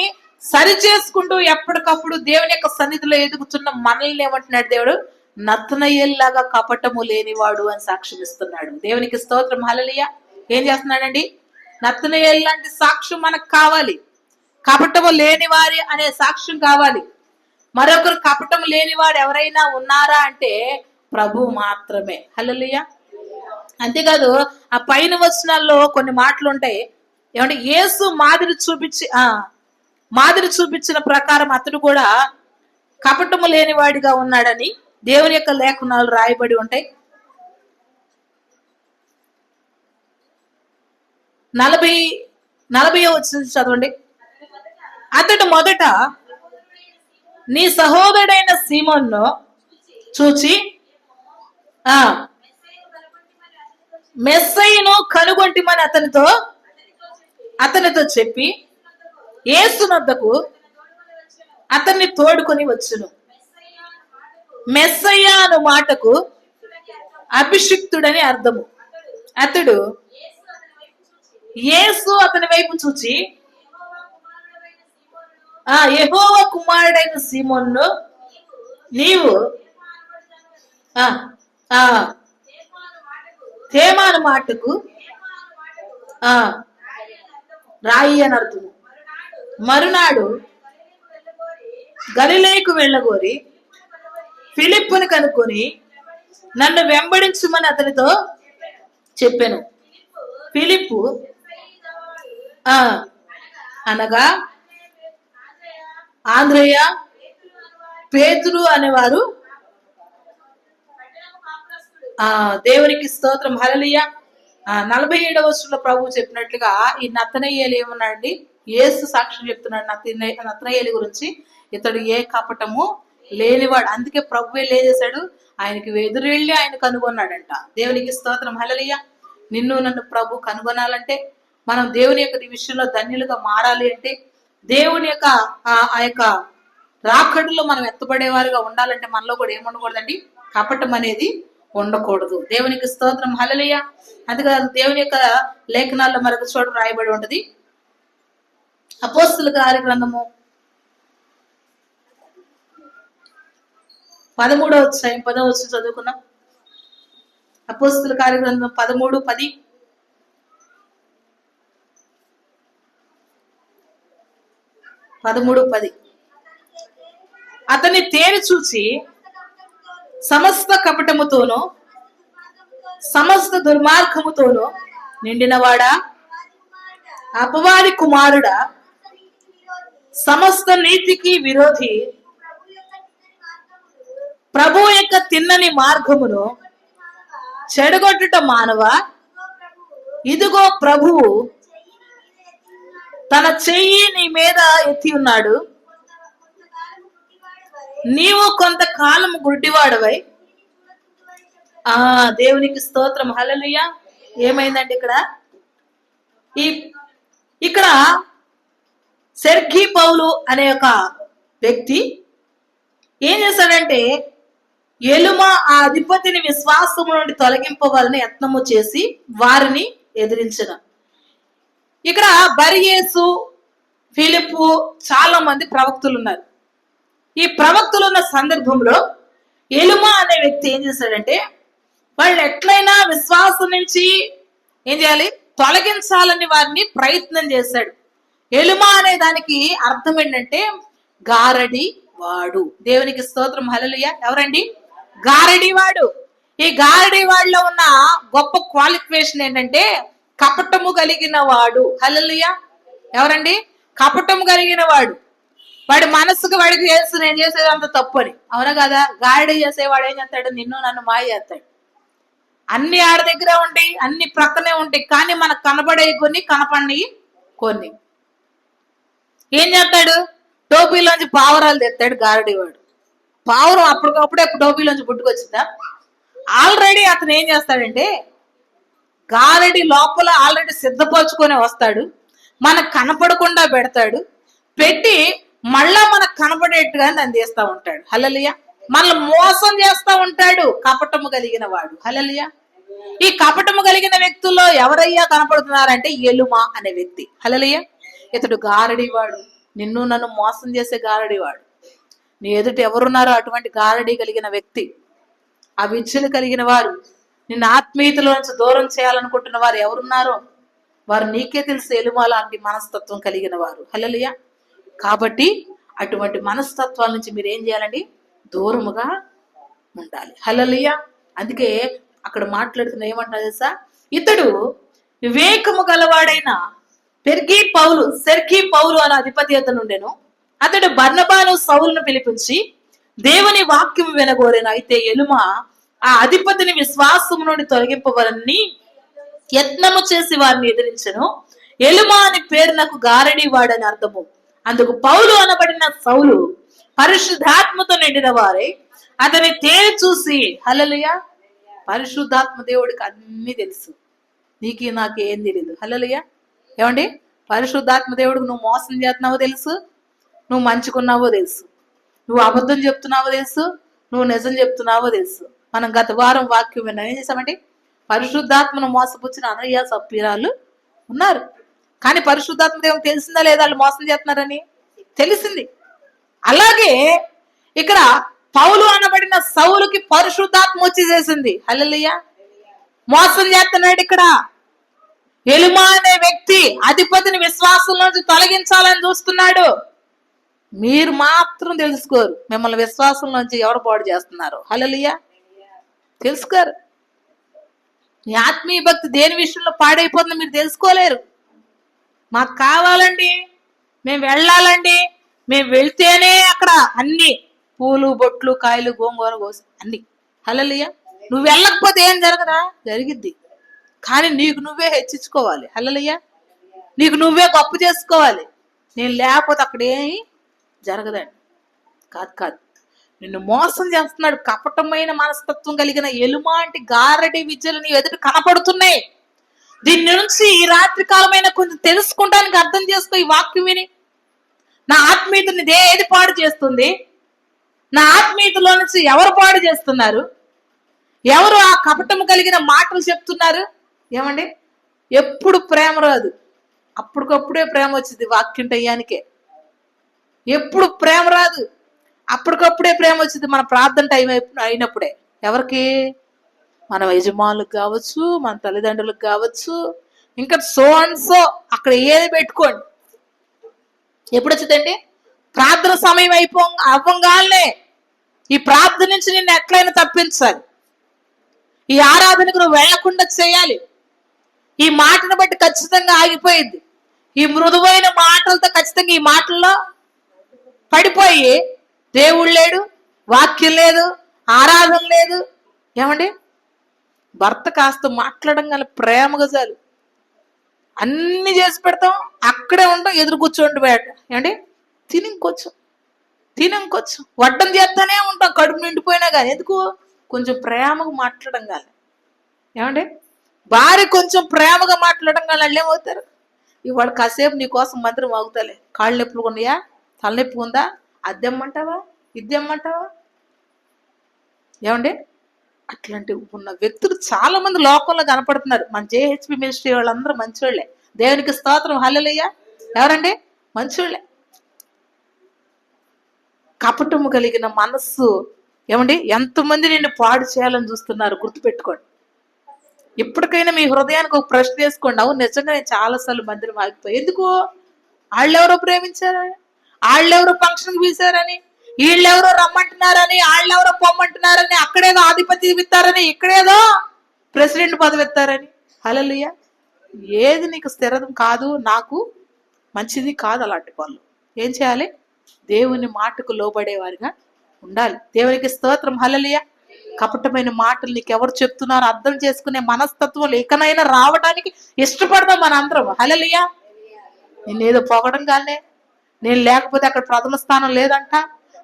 సరి చేసుకుంటూ ఎప్పటికప్పుడు దేవుని యొక్క సన్నిధిలో ఎదుగుతున్న మనల్ని ఏమంటున్నాడు దేవుడు? నతనయేలులాగా కపటము లేనివాడు అని సాక్ష్యం ఇస్తున్నాడు. దేవునికి స్తోత్రం, హల్లెలూయా. ఏం చేస్తున్నాడండి? నతనయేలు లాంటి సాక్ష్యం మనకు కావాలి. కపటము లేనివారి అనే సాక్ష్యం కావాలి. మరొకరు కపటం లేనివాడు ఎవరైనా ఉన్నారా అంటే ప్రభు మాత్రమే. హల్లెలూయా. అంతేకాదు, ఆ పైన వచనాల్లో కొన్ని మాటలు ఉంటాయి. ఏమంటే యేసు మాదిరి చూపించిన ప్రకారం అతడు కూడా కపటము లేనివాడిగా ఉన్నాడని దేవుని యొక్క లేఖనాలు రాయబడి ఉంటాయి. 40వ వచనం చదవండి. అతడు మొదట నీ సహోదరుడైన సీమోను చూచి మెస్సయ్యను కనుగొంటిమని అతనితో చెప్పి యేసునొద్దకు అతన్ని తోడుకొని వచ్చును. మెస్సయ్య అను మాటకు అభిషిక్తుడని అర్థము. అతడు యేసు అతని వైపు చూచి, యెహోవా కుమారుడైన సీమోను, నీవు తేమాను మాటకు రాయి అని అర్థము. మరునాడు గలిలయకు వెళ్ళగోరి ఫిలిప్పుని కనుక్కొని నన్ను వెంబడించుమని అతనితో చెప్పాను. ఫిలిప్పు అనగా ఆంద్రయ్య, పేతురు అనేవారు. దేవునికి స్తోత్రం, హల్లెలూయా. 47వ వచనంలో ప్రభు చెప్పినట్లుగా ఈ నతనయేలు ఏమన్నాడండి? యేసు సాక్ష్యం చెప్తున్నాడు నతనయేలు గురించి. ఇతడు ఏ కపటము లేనివాడు. అందుకే ప్రభు ఏం చేశాడు? ఆయనకి ఎదురెళ్ళి ఆయన కనుగొన్నాడంట. దేవునికి స్తోత్రం, హల్లెలూయా. నిన్ను నన్ను ప్రభు కనుగొనాలంటే, మనం దేవుని యొక్క విషయంలో ధన్యులుగా మారాలి అంటే, దేవుని యొక్క ఆ యొక్క రాకడలో మనం ఎత్తబడేవారుగా ఉండాలంటే మనలో కూడా ఏముండకూడదండి? కపటం అనేది ఉండకూడదు. దేవునికి స్తోత్రం, హల్లెలూయా. అందుకని దేవుని యొక్క లేఖనాల్లో మరొక చోట రాయబడి ఉంటది. అపోస్తలుల కార్యగ్రంథము 13వ అధ్యాయం 10వ వచనం చదువుకుందాం. అపోస్తలుల కార్యగ్రంథం 13:10. అతన్ని తేరి చూచి సమస్త కపటముతోనూ సమస్త దుర్మార్గముతోనూ నిండినవాడా, అపవాది కుమారుడా, సమస్త నీతికి విరోధి, ప్రభు యొక్క తిన్నని మార్గమును చెడగొట్టుట మానవ, ఇదిగో ప్రభువు తన చెయ్యి నీ మీద ఎత్తి ఉన్నాడు. నీవు కొంతకాలం గుడ్డివాడవై. దేవునికి స్తోత్రం, హల్లెలూయా. ఏమైందండి ఇక్కడ సెర్గీ పౌలు అనే ఒక వ్యక్తి ఏం చేశాడంటే, ఎలుమ ఆ అధిపతిని విశ్వాసము నుండి తొలగింపవాలని యత్నము చేసి వారిని ఎదిరించిన. ఇక్కడ బర్యేసు, ఫిలిప్పు, చాలా మంది ప్రవక్తులు ఉన్నారు. ఈ ప్రవక్తులు ఉన్న సందర్భంలో ఎలుమ అనే వ్యక్తి ఏం చేశాడంటే, వాళ్ళు ఎట్లయినా విశ్వాసం నుంచి ఏం చేయాలి? తొలగించాలని వారిని ప్రయత్నం చేశాడు. ఎలుమా అనే దానికి అర్థం ఏంటంటే గారడి వాడు. దేవునికి స్తోత్రం, హల్లెలూయా. ఎవరండి? గారడి వాడు. ఈ గారడి వాడిలో ఉన్న గొప్ప క్వాలిఫికేషన్ ఏంటంటే కపటము కలిగిన వాడు. హల్లెలూయా. ఎవరండి? కపటము కలిగిన వాడు. వాడి మనసుకు వాడికి చేస్తూ నేను చేసేది అంత తప్పు అని. అవునా కదా? గారడి చేసేవాడు ఏం చేస్తాడు? నిన్ను నన్ను మాయ చేస్తాడు. అన్ని ఆడ దగ్గరే ఉంటాయి, అన్ని ప్రక్కనే ఉంటాయి, కానీ మనకు కనబడే కొన్ని, కనపడి కొన్ని. ఏం చేస్తాడు? టోపీలోంచి పావురాలు తెస్తాడు గారడివాడు. పావురం అప్పటికప్పుడే టోపీలోంచి పుట్టుకొచ్చిందా? ఆల్రెడీ అతను ఏం చేస్తాడంటే గారడి లోపల ఆల్రెడీ సిద్ధపరచుకొని వస్తాడు, మనకు కనపడకుండా పెడతాడు, పెట్టి మళ్ళా మనకు కనపడేట్టుగా దాన్ని తీస్తా ఉంటాడు. హల్లెలూయా. మనల్ని మోసం చేస్తా ఉంటాడు కపటము కలిగిన వాడు. హల్లెలూయా. ఈ కపటము కలిగిన వ్యక్తుల్లో ఎవరయ్యా కనపడుతున్నారంటే ఎలుమా అనే వ్యక్తి. హల్లెలూయా. ఇతడు గారడివాడు, నిన్ను నన్ను మోసం చేసే గారడివాడు. నీ ఎదుట ఎవరున్నారో అటువంటి గారడి కలిగిన వ్యక్తి, ఆ విద్యలు కలిగిన వారు, నిన్ను ఆత్మీయతలో నుంచి దూరం చేయాలనుకుంటున్న వారు ఎవరున్నారో వారు నీకే తెలిసి ఎలుమా లాంటి మనస్తత్వం కలిగిన వారు. హల్లెలూయా. కాబట్టి అటువంటి మనస్తత్వాల నుంచి మీరు ఏం చేయాలండి? దూరముగా ఉండాలి. హల్లెలూయా. అందుకే అక్కడ మాట్లాడుతున్న ఏమంటారు తెలుసా? ఇతడు వివేకము గలవాడైన సెర్కీ పౌలు అనే అధిపతి అతను ఉండెను. అతడు బర్నబాను సౌలును పిలిపించి దేవుని వాక్యం వినగోరెను. అయితే ఎలుమా ఆ అధిపతిని విశ్వాసము నుండి తొలగింపవలని యత్నము చేసి వారిని ఎదిరించెను. ఎలుమా అని పేరు నాకు గారడి వాడని అర్థము. అందుకు పౌలు అనబడిన సౌలు పరిశుద్ధాత్మతో నిండిన వారే అతని తేరి చూసి, హల్లెలూయా. పరిశుద్ధాత్మ దేవుడికి అన్ని తెలుసు, నీకు నాకు ఏం తెలియదు. హల్లెలూయా. ఏమండి? పరిశుద్ధాత్మ దేవుడికి నువ్వు మోసం చేస్తున్నావో తెలుసు, నువ్వు మంచుకున్నావో తెలుసు, నువ్వు అబద్ధం చెప్తున్నావో తెలుసు, నువ్వు నిజం చెప్తున్నావో తెలుసు. మనం గత వారం వాక్యం విన్నాం. ఏం చేసామండి? పరిశుద్ధాత్మను మోసపుచ్చిన అనయ్య సప్పీరాలు ఉన్నారు, కానీ పరిశుద్ధాత్మ దేవుడు తెలిసిందా లేదా వాళ్ళు మోసం చేస్తున్నారని? తెలిసింది. అలాగే ఇక్కడ పౌలు అనబడిన సౌలుకి పరిశుద్ధాత్మ వచ్చి చేసింది. హల్లెలూయా. మోసం చేస్తున్నాడు. ఇక్కడ ఎలుమా అనే వ్యక్తి అధిపతిని విశ్వాసం నుంచి తొలగించాలని చూస్తున్నాడు. మీరు మాత్రం తెలుసుకోరు మిమ్మల్ని విశ్వాసం నుంచి ఎవరు పాడు చేస్తున్నారు. హల్లెలూయా. తెలుసుకోరు. మీ ఆత్మీయ భక్తి దేని విషయంలో పాడైపోతుందో మీరు తెలుసుకోలేరు. మాకు కావాలండి, మేము వెళ్ళాలండి, మేము వెళ్తేనే అక్కడ అన్ని పూలు బొట్లు కాయలు గోంగూర కోసి అన్ని. హల్లెలూయా. నువ్వు వెళ్ళకపోతే ఏం జరగదా? జరిగిద్ది. కానీ నీకు నువ్వే హెచ్చించుకోవాలి. హల్లెలూయా. నీకు నువ్వే గొప్ప చేసుకోవాలి. నేను లేకపోతే అక్కడ ఏమి జరగదండి. కాదు, నిన్ను మోసం చేస్తున్నాడు. కపటమైన మనస్తత్వం కలిగిన ఎలుమాంటి గారడి విద్యలు నీ ఎదుట కనపడుతున్నాయి. దీని నుంచి ఈ రాత్రి కాలమైన కొంచెం తెలుసుకుంటానికి అర్థం చేసుకో. ఈ వాక్యం విని నా ఆత్మీయతని ఏది పాడు చేస్తుంది? నా ఆత్మీయతలో నుంచి ఎవరు పాడు చేస్తున్నారు? ఎవరు ఆ కపటము కలిగిన మాటలు చెప్తున్నారు? ఏమండి? ఎప్పుడు ప్రేమ రాదు, అప్పటికప్పుడే ప్రేమ వచ్చింది వాక్యం టయానికే. ఎప్పుడు ప్రేమ రాదు, అప్పటికప్పుడే ప్రేమ వచ్చింది మన ప్రార్థన టైం అయినప్పుడే. ఎవరికి? మన యజమానులకు కావచ్చు, మన తల్లిదండ్రులకు కావచ్చు, ఇంకా సో అండ్ సో అక్కడ ఏది పెట్టుకోండి. ఎప్పుడు వచ్చిందండి? ప్రార్థన సమయం అవ్వంగానే ఈ ప్రార్థన నుంచి నిన్ను ఎట్లయినా తప్పించాలి, ఈ ఆరాధనకు నువ్వు వెళ్లకుండా చేయాలి. ఈ మాటను బట్టి ఖచ్చితంగా ఆగిపోయింది. ఈ మృదువైన మాటలతో ఖచ్చితంగా ఈ మాటల్లో పడిపోయి దేవుడు లేడు, వాక్యం లేదు, ఆరాధన లేదు. ఏమండి? భర్త కాస్త మాట్లాడడం కానీ ప్రేమగా చాలు అన్ని చేసి పెడతాం, అక్కడే ఉంటాం, ఎదురు కూర్చోండి బయట. ఏమండి? తినంకొచ్చు వడ్డం చేస్తానే ఉంటాం, కడుపు నిండిపోయినా కానీ. ఎందుకు? కొంచెం ప్రేమగా మాట్లాడడం కానీ. ఏమండి? భార్య కొంచెం ప్రేమగా మాట్లాడడం కానీ వాళ్ళు ఏమవుతారు? ఇవాడు కాసేపు నీ కోసం మంత్రం ఆగుతాలే, కాళ్ళు నొప్పులు ఉన్నాయా, తలనొప్పి ఉందా, అద్దెమ్మంటావా, ఇద్దెమ్మంటావా? ఏమండి? అట్లాంటి ఉన్న వ్యక్తులు చాలా మంది లోకంలో కనపడుతున్నారు. మన జేహెచ్పి మినిస్ట్రీ వాళ్ళందరూ మంచివాళ్లే. దేవునికి స్తోత్రం, హల్లెలూయా. ఎవరండి? మంచివాళ్లే. కపటము కలిగిన మనస్సు. ఏమండి? ఎంతమంది నిన్ను పాడు చేయాలని చూస్తున్నారు, గుర్తుపెట్టుకోండి. ఇప్పటికైనా మీ హృదయానికి ఒక ప్రశ్న వేసుకోండి. అవును, నిజంగా నేను చాలాసార్లు మందిరం ఆగిపోయి, ఎందుకు? వాళ్ళెవరో ప్రేమించారని, వాళ్ళెవరో ఫంక్షన్కి పిలిచారని, వీళ్ళెవరో రమ్మంటున్నారని, వాళ్ళెవరో పొమ్మంటున్నారని, అక్కడేదో ఆధిపత్యం ఇస్తారని, ఇక్కడేదో ప్రెసిడెంట్ పదవి ఇస్తారని. హల్లెలూయా. ఏది నీకు స్థిరం కాదు, నాకు మంచిది కాదు అలాంటి పనులు. ఏం చేయాలి? దేవుని మాటకు లోబడేవారిగా ఉండాలి. దేవునికి స్తోత్రం. హల్లెలూయా. కపటమైన మాటలు నీకు ఎవరు చెప్తున్నారో అర్థం చేసుకునే మనస్తత్వం ఇకనైనా రావడానికి ఇష్టపడదాం మన అందరం. హల్లెలూయా. నేనేదో పొగడం కానీ, నేను లేకపోతే అక్కడ ప్రథమ స్థానం లేదంట,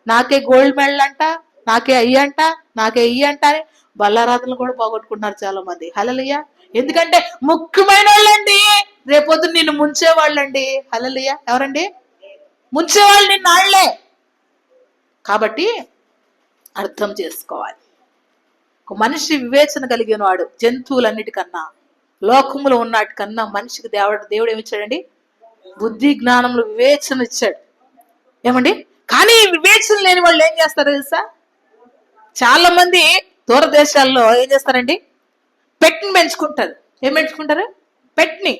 నాకే గోల్డ్ మెడల్ అంట, నాకే అయ్యంట, నాకే ఇయ్యంట అని బల్లారాధనలు కూడా పోగొట్టుకుంటున్నారు చాలా మంది. హల్లెలూయా. ఎందుకంటే ముఖ్యమైన వాళ్ళండి, రేపొద్దు నిన్ను ముంచేవాళ్ళండి. హల్లెలూయా. ఎవరండి? ముంచేవాళ్ళు నిన్ను వాళ్ళే. కాబట్టి అర్థం చేసుకోవాలి. ఒక మనిషి వివేచన కలిగిన వాడు జంతువులన్నిటికన్నా, లోకములో ఉన్నటికన్నా మనిషికి దేవుడు ఏమిచ్చాడండి? బుద్ధి జ్ఞానములు వివేచన ఇచ్చాడు. ఏమండి? కానీ వివేచన లేని వాళ్ళు ఏం చేస్తారు తెలుసా? చాలా మంది దూరదేశాల్లో ఏం చేస్తారండి? పెట్ని పెంచుకుంటారు. ఏం పెంచుకుంటారు? పెట్ని.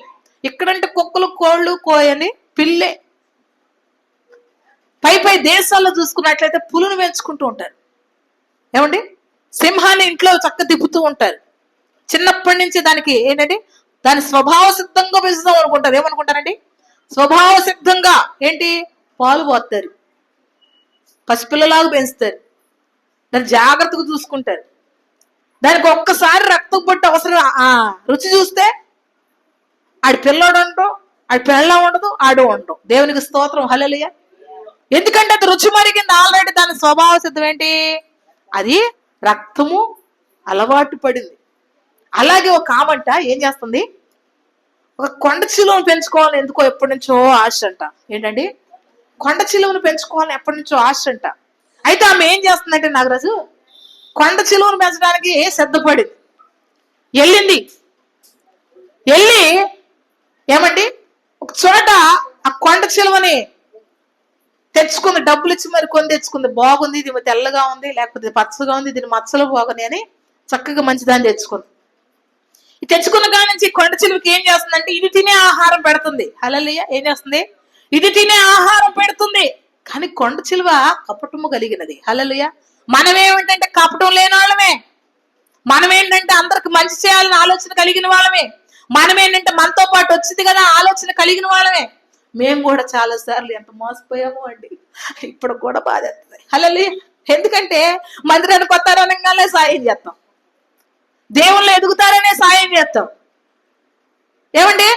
ఇక్కడంటే కుక్కలు, కోళ్ళు, కోయని, పిల్లే. పై దేశాల్లో చూసుకున్నట్లయితే పులును పెంచుకుంటూ ఉంటారు. ఏమండి? సింహాన్ని ఇంట్లో చక్క తిప్పుతూ ఉంటారు. చిన్నప్పటి నుంచి దానికి ఏంటంటే దాని స్వభావ సిద్ధంగా పెంచుదాం అనుకుంటారు. ఏమనుకుంటారండి? స్వభావ సిద్ధంగా ఏంటి? పాలు పోస్తారు, పసిపిల్లలాగా పెంచుతారు, దాన్ని జాగ్రత్తగా చూసుకుంటారు. దానికి ఒక్కసారి రక్తం పట్టు అవసరం, రుచి చూస్తే ఆడి పిల్లోడు ఉండవు, ఆడి పిల్ల ఉండదు, ఆడు ఉండవు. దేవునికి స్తోత్రం. హల్లెలూయా. ఎందుకంటే అది రుచి మరిగింది ఆల్రెడీ. దాని స్వభావ సిద్ధం ఏంటి? అది రక్తము అలవాటు పడింది. అలాగే ఒక ఆమంట ఏం చేస్తుంది? ఒక కొండ చిలువను పెంచుకోవాలని ఎందుకో ఎప్పటి నుంచో ఆశ అంట. ఏంటండి? కొండ చిలువను పెంచుకోవాలని ఎప్పటి నుంచో ఆశ అంట. అయితే ఆమె ఏం చేస్తుందంటే, నాగరాజు కొండ చిలువను పెంచడానికి సిద్ధపడింది. వెళ్ళి ఏమండి ఒక చోట ఆ కొండ చిలువని తెచ్చుకుంది. డబ్బులు ఇచ్చి మరి కొని తెచ్చుకుంది. బాగుంది, ఇది తెల్లగా ఉంది, లేకపోతే పచ్చగా ఉంది, దీని మచ్చలు బాగున్నాయి అని చక్కగా మంచిదాన్ని తెచ్చుకుంది. తెచ్చుకున్న కాడి నుంచి కొండ చిలువకి ఏం చేస్తుందంటే ఇది తినే ఆహారం పెడుతుంది. హల్లెలూయా. ఏం చేస్తుంది? ఇది తినే ఆహారం పెడుతుంది. కానీ కొండ చిలువ కపటము కలిగినది. హల్లెలూయా. మనం ఏమిటంటే కపటం లేని వాళ్ళమే. మనం ఏంటంటే అందరికి మంచి చేయాలని ఆలోచన కలిగిన వాళ్ళమే. మనం ఏంటంటే మనతో పాటు వచ్చింది కదా ఆలోచన కలిగిన వాళ్ళమే. మేము కూడా చాలా సార్లు ఎంత మోసపోయామో అండి. ఇప్పుడు కూడా బాధ వేస్తుంది. హల్లెలూయా. ఎందుకంటే మందిరానికి కొత్తారనగానే సాయం చేస్తాం, దేవుళ్ళు ఎదుగుతారనే సాయం చేస్తాం. ఏమండి?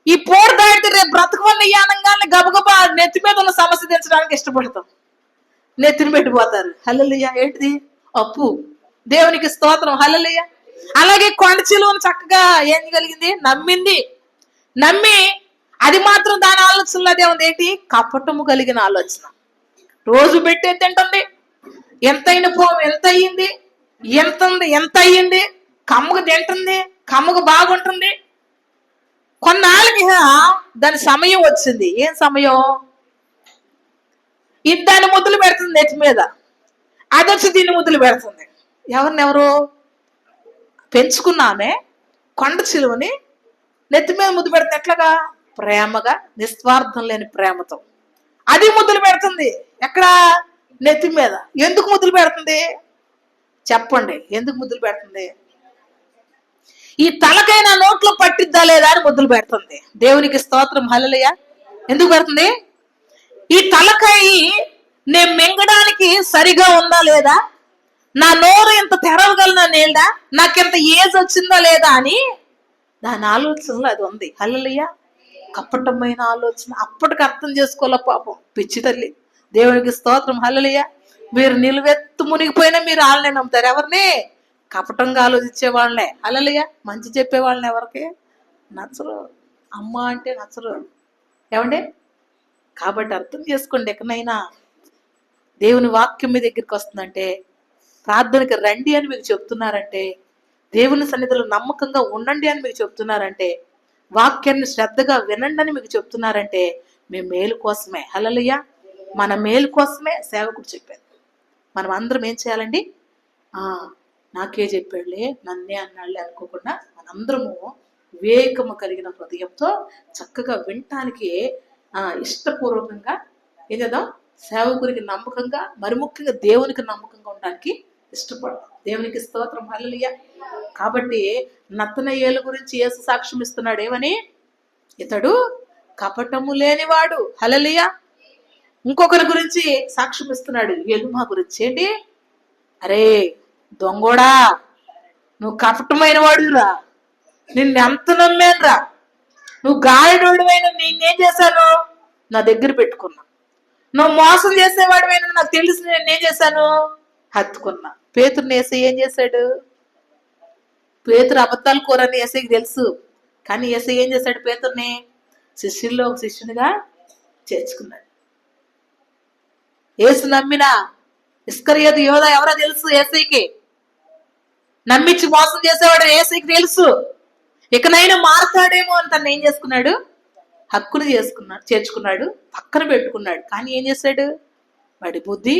ఈ పోరు దాటి రేపు బ్రతకవల్ల ఈ ఆనంగాన్ని గబగబా నెత్తి మీద ఉన్న సమస్య తెచ్చడానికి ఇష్టపడతాం. నెత్తిని పెట్టిపోతారు. హల్లెలూయా. ఏంటిది? అప్పు. దేవునికి స్తోత్రం. హల్లెలూయా. అలాగే కొండ చిలువను చక్కగా ఏం కలిగింది? నమ్మి అది మాత్రం దాని ఆలోచనలో అదే ఉంది. ఏంటి? కపటము కలిగిన ఆలోచన. రోజు పెట్టే తింటుంది. ఎంతైనా ఎంత అయ్యింది, ఎంత అయ్యింది, కమ్మకు తింటుంది, కమ్మకు బాగుంటుంది. కొన్నాళ్ళకి దాని సమయం వచ్చింది. ఏం సమయం? ఇది దాన్ని ముద్దులు పెడుతుంది నెత్తి మీద, అది వచ్చి దీన్ని ముద్దులు పెడుతుంది. ఎవరు పెంచుకున్నామే కొండ చిలువని నెత్తి మీద ముద్దు పెడితే ఎట్లాగా? ప్రేమగా, నిస్వార్థం లేని ప్రేమతో అది ముద్దులు పెడుతుంది. ఎక్కడ? నెత్తి మీద. ఎందుకు ముద్దులు పెడుతుంది? చెప్పండి, ఎందుకు ముద్దులు పెడుతుంది? ఈ తలకైనా నోట్లో పట్టిద్దా లేదా అని ముద్దులు పెడుతుంది. దేవునికి స్తోత్రం. హల్లెలూయా. ఎందుకు పెడుతుంది? ఈ తలకాయి నేను మింగడానికి సరిగా ఉందా లేదా, నా నోరు ఇంత తెరవగలనా లేదా, నాకెంత ఏజ్ వచ్చిందా లేదా అని దాని ఆలోచనలో అది ఉంది. హల్లెలూయా. కపటమైన ఆలోచన. అప్పటికి అర్థం చేసుకోవాల పాపం పిచ్చి తల్లి. దేవునికి స్తోత్రం. హల్లెలూయా. మీరు నిలువెత్తు మునిగిపోయినా మీరు వాళ్ళనే నమ్ముతారు. ఎవరిని? కపటంగా ఆలోచించే వాళ్ళనే. హల్లెలూయా. మంచి చెప్పే వాళ్ళని ఎవరికి నచ్చరు. అమ్మ అంటే నచ్చరు. ఏమండి? కాబట్టి అర్థం చేసుకోండి. ఎక్కడైనా దేవుని వాక్యం మీ దగ్గరికి వస్తుందంటే, ప్రార్థనకి రండి అని మీకు చెప్తున్నారంటే, దేవుని సన్నిధిలో నమ్మకంగా ఉండండి అని మీకు చెప్తున్నారంటే, వాక్యాన్ని శ్రద్ధగా వినండి అని మీకు చెప్తున్నారంటే, మీ మేలు కోసమే. హల్లెలూయా. మన మేలు కోసమే సేవకుడు చెప్పారు. మనం అందరం ఏం చేయాలండి? నాకే చెప్పాడులే, నన్నే అన్నాళ్ళే అనుకోకుండా మనందరము వివేకము కలిగిన హృదయంతో చక్కగా వినటానికి ఇష్టపూర్వకంగా ఏం చేద్దాం, సేవకునికి నమ్మకంగా, మరి ముఖ్యంగా దేవునికి నమ్మకంగా ఉండడానికి ఇష్టపడతాం. దేవునికి స్తోత్రం, హల్లెలూయా. కాబట్టి నతనయేలు గురించి యేసు సాక్ష్యం ఇస్తున్నాడు, ఏమని? ఇతడు కపటము లేనివాడు, హల్లెలూయా. ఇంకొకరి గురించి సాక్ష్యం ఇస్తున్నాడు, ఎలుమా గురించి. ఏంటి? అరే దొంగోడా, నువ్వు కపటమైన వాడురా, నిన్నెంత నమ్మానురా, నువ్వు గాయడోడివైనా నేనేం చేశాను? నా దగ్గర పెట్టుకున్నా. నువ్వు మోసం చేసేవాడివైనా నాకు తెలిసి నేనేం చేశాను? హత్తుకున్నా. పేతురుని యేసయ్య ఏం చేశాడు? పేతురు అబద్ధాలు కోరని యేసయ్యకి తెలుసు, కానీ యేసయ్య ఏం చేశాడు? పేతురుని శిష్యుల్లో ఒక శిష్యునిగా చేర్చుకున్నాడు. యేసు నమ్మిన ఇస్కరియోతు యోధ ఎవరో తెలుసు యేసయ్యకి. నమ్మించి మోసం చేసేవాడు యేసయ్యకి తెలుసు. ఇకనైనా మారుతాడేమో అని తను ఏం చేసుకున్నాడు? హక్కును చేర్చుకున్నాడు, పక్కన పెట్టుకున్నాడు. కానీ ఏం చేశాడు? వాడి బుద్ధి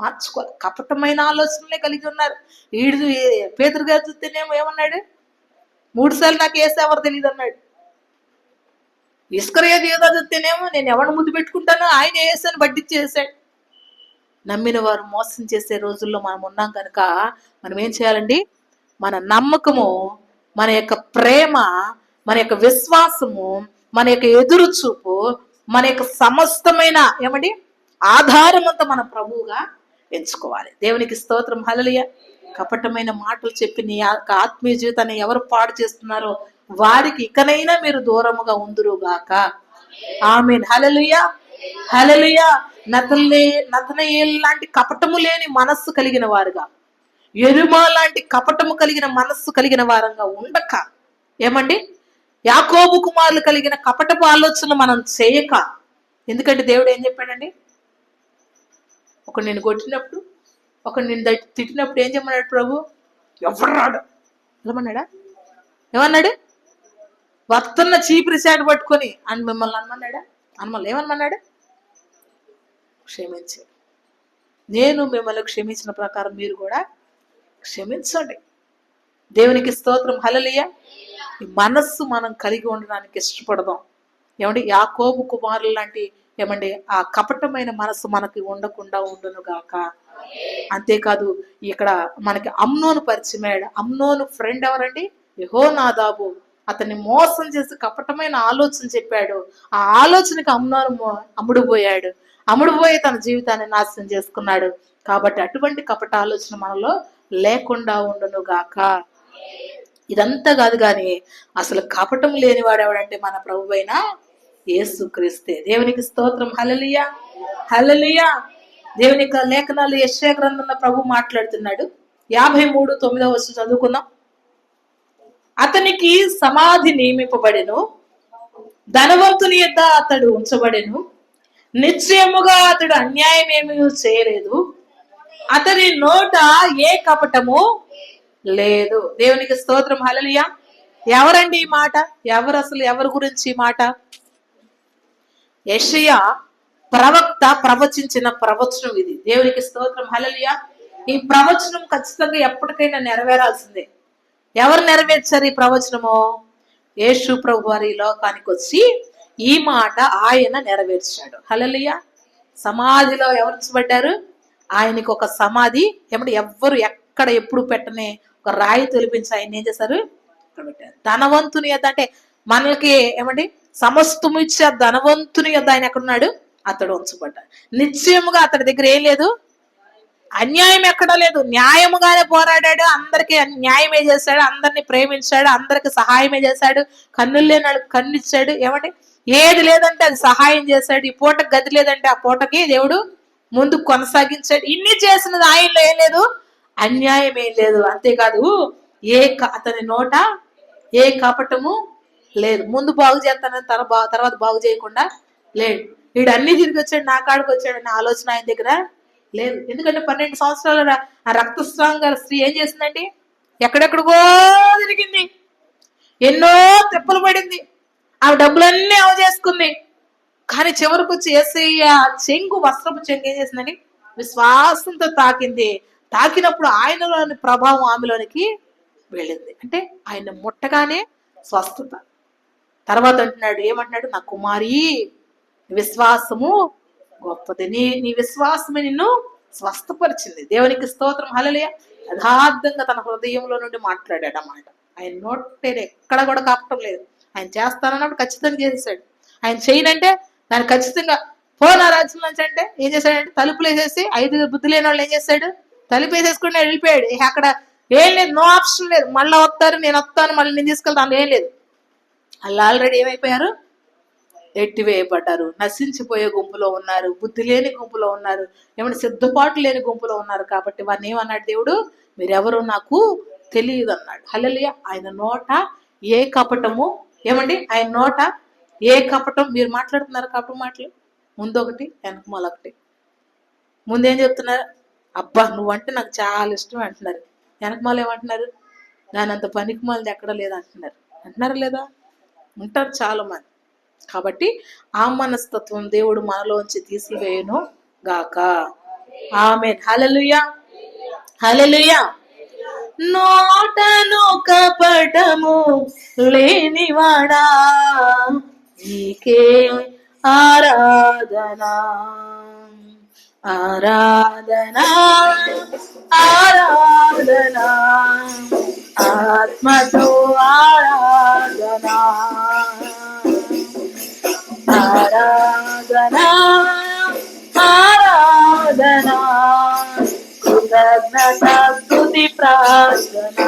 మార్చుకోవాలి. కపటమైన ఆలోచనలే కలిగి ఉన్నారు. వీడు పేతురు గారు చూస్తేనేమో ఏమన్నాడు? 3 సార్లు నాకు యేసు ఎవరు తెలియదు అన్నాడు. ఇస్కరియోతు యోధ చూస్తేనేమో నేను ఎవరిని ముద్దు పెట్టుకుంటానో ఆయన యేసు అని బట్టిచ్చేసాడు. నమ్మిన వారు మోసం చేసే రోజుల్లో మనం ఉన్నాం కనుక మనం ఏం చేయాలండి? మన నమ్మకము, మన యొక్క ప్రేమ, మన యొక్క విశ్వాసము, మన యొక్క ఎదురు చూపు, మన యొక్క సమస్తమైన ఏమండి ఆధారం అంతా మన ప్రభువుగా ఎంచుకోవాలి. దేవునికి స్తోత్రం, హల్లెలూయా. కపటమైన మాటలు చెప్పి నీ ఆత్మీయ జీవితాన్ని ఎవరు పాడు చేస్తున్నారో వారికి ఇకనైనా మీరు దూరముగా ఉందురుగాక. ఆమేన్, హల్లెలూయా, హల్లెలూయా. నతనయేలు లాంటి కపటము లేని మనస్సు కలిగిన వారుగా, ఎరుమా లాంటి కపటము కలిగిన మనస్సు కలిగిన వారంగా ఉండక, ఏమండి యాకోబు కుమారులు కలిగిన కపటపు ఆలోచనలు మనం చేయక. ఎందుకంటే దేవుడు ఏం చెప్పాడండి? ఒకడు నేను కొట్టినప్పుడు, ఒకడు నేను తిట్టినప్పుడు ఏం చెప్పమన్నాడు ప్రభు? ఎవరు రాడు ఏమన్నాడా? ఏమన్నాడు? వస్తున్న చీపిరి చాటు పట్టుకొని అని మిమ్మల్ని అనమన్నాడా? ఏమన్నాడు? క్షమించాడు. నేను మిమ్మల్ని క్షమించిన ప్రకారం మీరు కూడా క్షమించండి. దేవునికి స్తోత్రం, హల్లెలూయా. ఈ మనస్సు మనం కలిగి ఉండడానికి ఇష్టపడదాం. ఏమండి యాకోబు కుమారులు లాంటి ఏమండి ఆ కపటమైన మనస్సు మనకి ఉండకుండా ఉండును గాక. అంతేకాదు ఇక్కడ మనకి అమ్నోను పరిచయం అయ్యాడు. అమ్నోను ఫ్రెండ్ ఎవరండి? యెహోనాదాబు. అతన్ని మోసం చేసి కపటమైన ఆలోచన చెప్పాడు. ఆ ఆలోచనకి అమ్నోను అమ్ముడుపోయి తన జీవితాన్ని నాశనం చేసుకున్నాడు. కాబట్టి అటువంటి కపట ఆలోచన మనలో లేకుండా ఉండును గాక. ఇదంతా కాదు కానీ అసలు కపటం లేనివాడు ఎవడంటే మన ప్రభువైన యేసు క్రీస్తే. దేవునికి స్తోత్రం, హల్లెలూయా, హల్లెలూయా. దేవుని యొక్క లేఖనాలు యెషయా గ్రంథంలో ప్రభు మాట్లాడుతున్నాడు. 53:9 చదువుకుందాం. అతనికి సమాధి నియమింపబడెను, ధనవంతుని యొద్ద అతడు ఉంచబడెను, నిశ్చయముగా అతడు అన్యాయం ఏమీ చేయలేదు, అతని నోట ఏ కపటము లేదు. దేవునికి స్తోత్రం, హల్లెలూయా. ఎవరండి ఈ మాట? ఎవరి గురించి ఈ మాట? యెషయా ప్రవక్త ప్రవచించిన ప్రవచనం ఇది. దేవునికి స్తోత్రం, హల్లెలూయా. ఈ ప్రవచనం ఖచ్చితంగా ఎప్పటికైనా నెరవేరాల్సిందే. ఎవరు నెరవేర్చారు ఈ ప్రవచనము? యేసు ప్రభు వారి లోకానికి వచ్చి ఈ మాట ఆయన నెరవేర్చాడు. హల్లెలూయా. సమాధిలో ఎవరు ఉంచబడ్డారు? ఆయనకి ఒక సమాధి ఏమంటే ఎవ్వరు ఎక్కడ ఎప్పుడు పెట్టనే ఒక రాయి తొలిపించి ఆయన ఏం చేశారు? ఇక్కడ పెట్టారు. ధనవంతుని యొద్ద అంటే మనకి ఏమండి సమస్తము ఇచ్చే ధనవంతుని యొద్ద ఆయన ఎక్కడున్నాడు? అతడు ఉంచబడ్డాడు. నిశ్చయముగా అతడి దగ్గర ఏం లేదు, అన్యాయం ఎక్కడా లేదు. న్యాయముగానే పోరాడాడు, అందరికి న్యాయమే చేశాడు, అందరిని ప్రేమించాడు, అందరికి సహాయమే చేశాడు, కన్నులు లేని వాళ్ళకి కన్ను ఇచ్చాడు. ఏమంటే ఏది లేదంటే అది సహాయం చేశాడు. ఈ పూటకి గది లేదంటే ఆ పూటకి దేవుడు ముందు కొనసాగించాడు. ఇన్ని చేసినది ఆయనలో ఏం లేదు, అన్యాయం ఏం లేదు. అంతేకాదు అతని నోట ఏ కపటము లేదు. ముందు బాగు చేస్తానని తర్వాత బాగు చేయకుండా లేడు. వీడు అన్ని తిరిగి వచ్చాడు, నా కాడికి వచ్చాడు అనే ఆలోచన ఆయన దగ్గర లేదు. ఎందుకంటే 12 సంవత్సరాల ఆ రక్తస్రావం గల స్త్రీ ఏం చేసిందండి? ఎక్కడెక్కడికో తిరిగింది, ఎన్నో తెప్పలు పడింది, ఆ డబ్బులన్నీ చేసుకుంది. కానీ చివరికి వచ్చి యేసయ్య చెంగు వస్త్రపు చెంగు ఏం చేసిందండి? విశ్వాసంతో తాకింది. తాకినప్పుడు ఆయనలోని ప్రభావం ఆమెలోనికి వెళ్ళింది. అంటే ఆయన ముట్టగానే స్వస్థత. తర్వాత అంటున్నాడు, ఏమంటున్నాడు, నా కుమారి విశ్వాసము గొప్పది, నీ విశ్వాసమే నిన్ను స్వస్థపరిచింది. దేవునికి స్తోత్రం, హల్లెలూయా. యథార్థంగా తన హృదయంలో నుండి మాట్లాడాడు అన్నమాట. ఆయన నోట్ ఎక్కడ కూడా కాపటం లేదు. ఆయన చేస్తానన్నప్పుడు ఖచ్చితంగా చేసేసాడు. ఆయన చేయనంటే దాన్ని ఖచ్చితంగా పోనా రాజ్యం నుంచి అంటే ఏం చేశాడంటే తలుపులు వేసేసి 5 బుద్ధి లేని వాళ్ళు ఏం చేశాడు, తలుపు వేసేసుకుని వెళ్ళిపోయాడు. అక్కడ ఏం లేదు, నో ఆప్షన్ లేదు. మళ్ళీ వస్తారు, నేను వస్తాను, మళ్ళీ నేను తీసుకెళ్తాను, ఏం లేదు. వాళ్ళు ఆల్రెడీ ఏమైపోయారు, ఎట్టివేయబడ్డారు, నశించిపోయే గుంపులో ఉన్నారు, బుద్ధి లేని గుంపులో ఉన్నారు, ఏమైనా సిద్ధపాటు లేని గుంపులో ఉన్నారు. కాబట్టి వారిని ఏమన్నాడు దేవుడు, మీరెవరు నాకు తెలియదు అన్నాడు. హల్లెలూయా. ఆయన నోట ఏ కపటము, ఏమండి ఆయన నోట ఏ కపటం, మీరు మాట్లాడుతున్నారు కపటం మాటలు, ముందొకటి వెనక మళ్ళొకటి. ముందేం చెప్తున్నారు, అబ్బా నువ్వంటే నాకు చాలా ఇష్టం అంటున్నారు. వెనకమాల ఏమంటున్నారు, దాని అంత పనికి మాలది ఎక్కడ లేదా అంటున్నారు. అంటున్నారా లేదా? ఉంటారు చాలా మంది. కాబట్టి ఆ మనస్తత్వం దేవుడు మనలోంచి తీసివేయను గాక. ఆమేన్. హల్లెలూయా, హల్లెలూయా. నోటను కపటము లేనివాడా, నీకే ఆరాధనా, ఆరాధనా, ఆరాధనా, ఆత్మతో ఆరాధనా, ఆరాధనా, ఆరాధనా, కృతజ్ఞత స్తుతి ప్రార్థన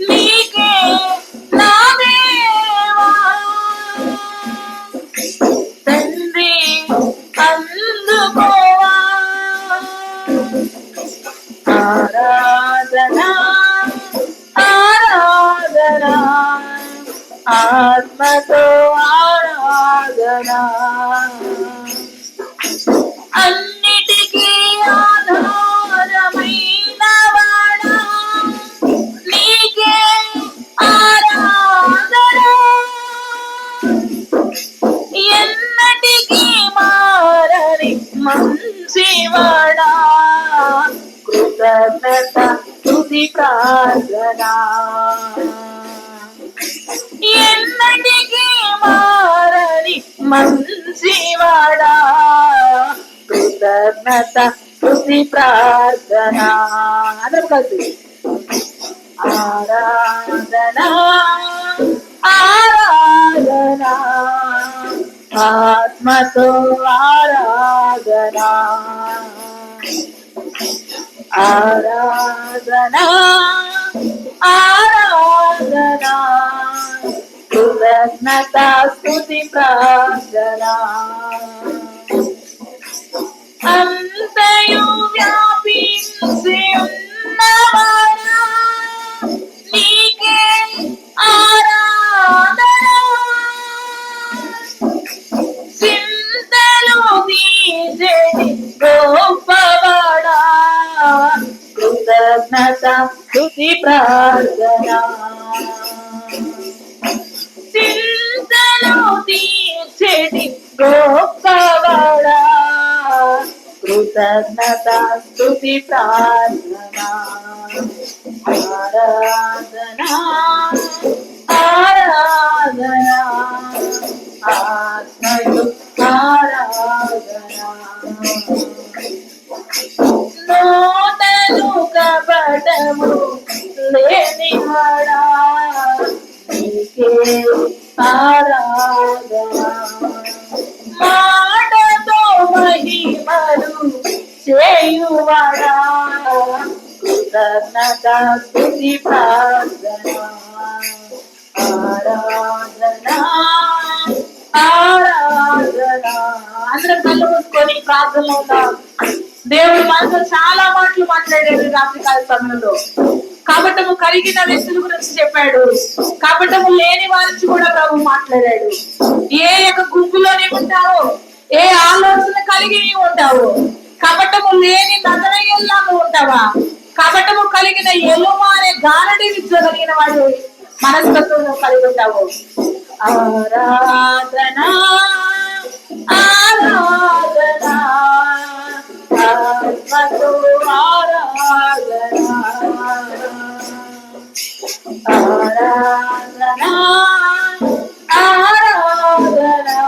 నీకే నా దేవా తండ్రి, అందుకోవా ఆరాధనా, ఆరాధనా, ఆత్మతో ఆరాధనా, అన్నిటికీ ఆధారమైన వాడా, నీకే ఆరాధనా, ఎన్నటికీ మారని మంచివాడా, కృతజ్ఞత స్తుతి ప్రార్థన ఎన్నటికీ మారని మంచివాడా, కృతజ్ఞత స్తుతి ప్రార్థన. అందరం కలిసి ఆరాధనా, ఆరాధనా, ఆత్మతో ఆరాధనా, ఆరాధనా, ఆరాధనా, కృతజ్ఞత స్తుతి ప్రార్థన అంతయు వ్యాపించి ఉన్నవాడా, నీకే ఆరాధనా, చింతలు తీర్చేటి గొప్పవాడా, కృతజ్ఞత స్తుతి ప్రార్థన చింతలు తీర్చేటి గొప్పవాడా, కృతజ్ఞత స్తుతి ప్రార్థన ఆరాధనా, ఆరాధనా, ఆత్మయు ఆరాధనా, నోటను కపటము లేనివాడా, నీకే ఆరాధనా, మాటతో మహిమలు చేయువాడా, కృతజ్ఞత స్తుతి ప్రార్థన ఆరాధనా, ఆరాధనా. అందరం కళ్ళు మూసుకొని ప్రార్థనలో ఉన్నాం. దేవుడు మనతో చాలా మాటలు మాట్లాడాడు రాత్రికాల సమయంలో. కపటము కలిగిన వ్యక్తుల గురించి చెప్పాడు, కపటము లేని వారించి కూడా ప్రభు మాట్లాడాడు. ఏ యొక్క గుంపులోనే ఉంటావో, ఏ ఆలోచన కలిగి ఉంటావో, కపటము లేని నజరేయుల్లాగా ఉంటావా, కపటము కలిగిన ఎలుమ అనే గారడి విద్య కలిగిన వాడు మనస్తత్వం కలిగి ఉంటావు. ఆరాధనా, ఆరాధనా, ఆత్మతో ఆరాధనా. ఆరాధనా ఆరాధనా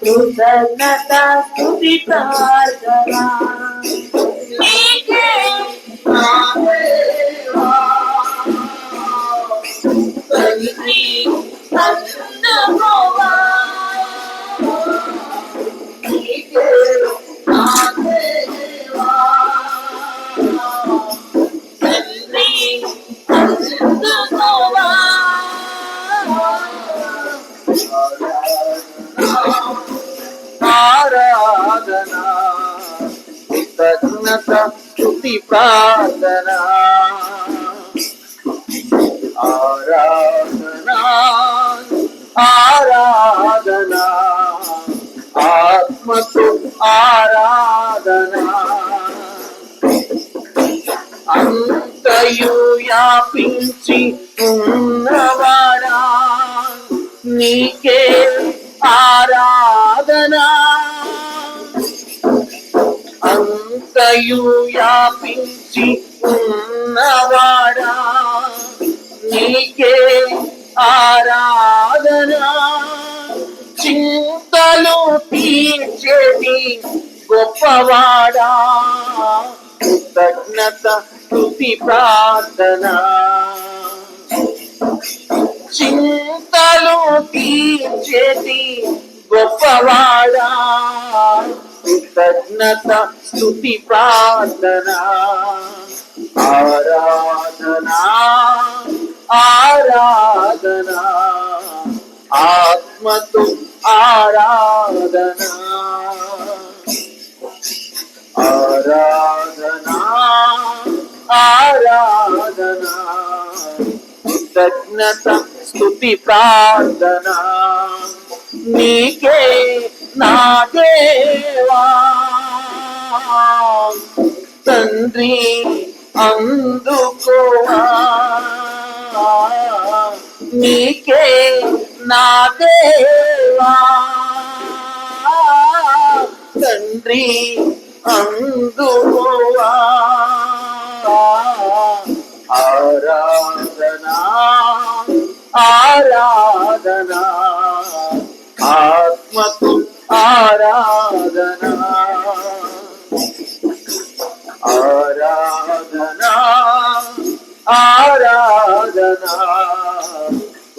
కృతజ్ఞత స్తుతి ప్రార్థన నీకే నా దేవా తండ్రి అందుకోవా నీకే నా దేవా తండ్రి అందుకోవా ఆరాధనా కృతజ్ఞత స్తుతి ప్రార్థన ఆరాధనా ఆరాధనా ఆత్మతో ఆరాధనా అంతయు వ్యాపించి ఉన్నవాడా నీకే ఆరాధనా అంతయు వ్యాపించి ఉన్నవాడా నీకే ఆరాధనా చింతలు తీర్చేది గొప్పవాడా కృతజ్ఞత స్తుతి ప్రార్థన చింతలు తీర్చేది గొప్పవాడా కృతజ్ఞత స్తుతి ప్రార్థన ఆరాధనా ఆరాధనా ఆత్మతో ఆరాధనా ఆరాధనా ఆరాధనా కృతజ్ఞత స్తుతి ప్రార్థన నీకే నా దేవా తండ్రి అందుకోవా నీకే నా దేవా తండ్రి అందుకోవా ఆరాధనా ఆరాధనా ఆత్మకు ఆరాధనా ఆరాధనా ఆరాధనా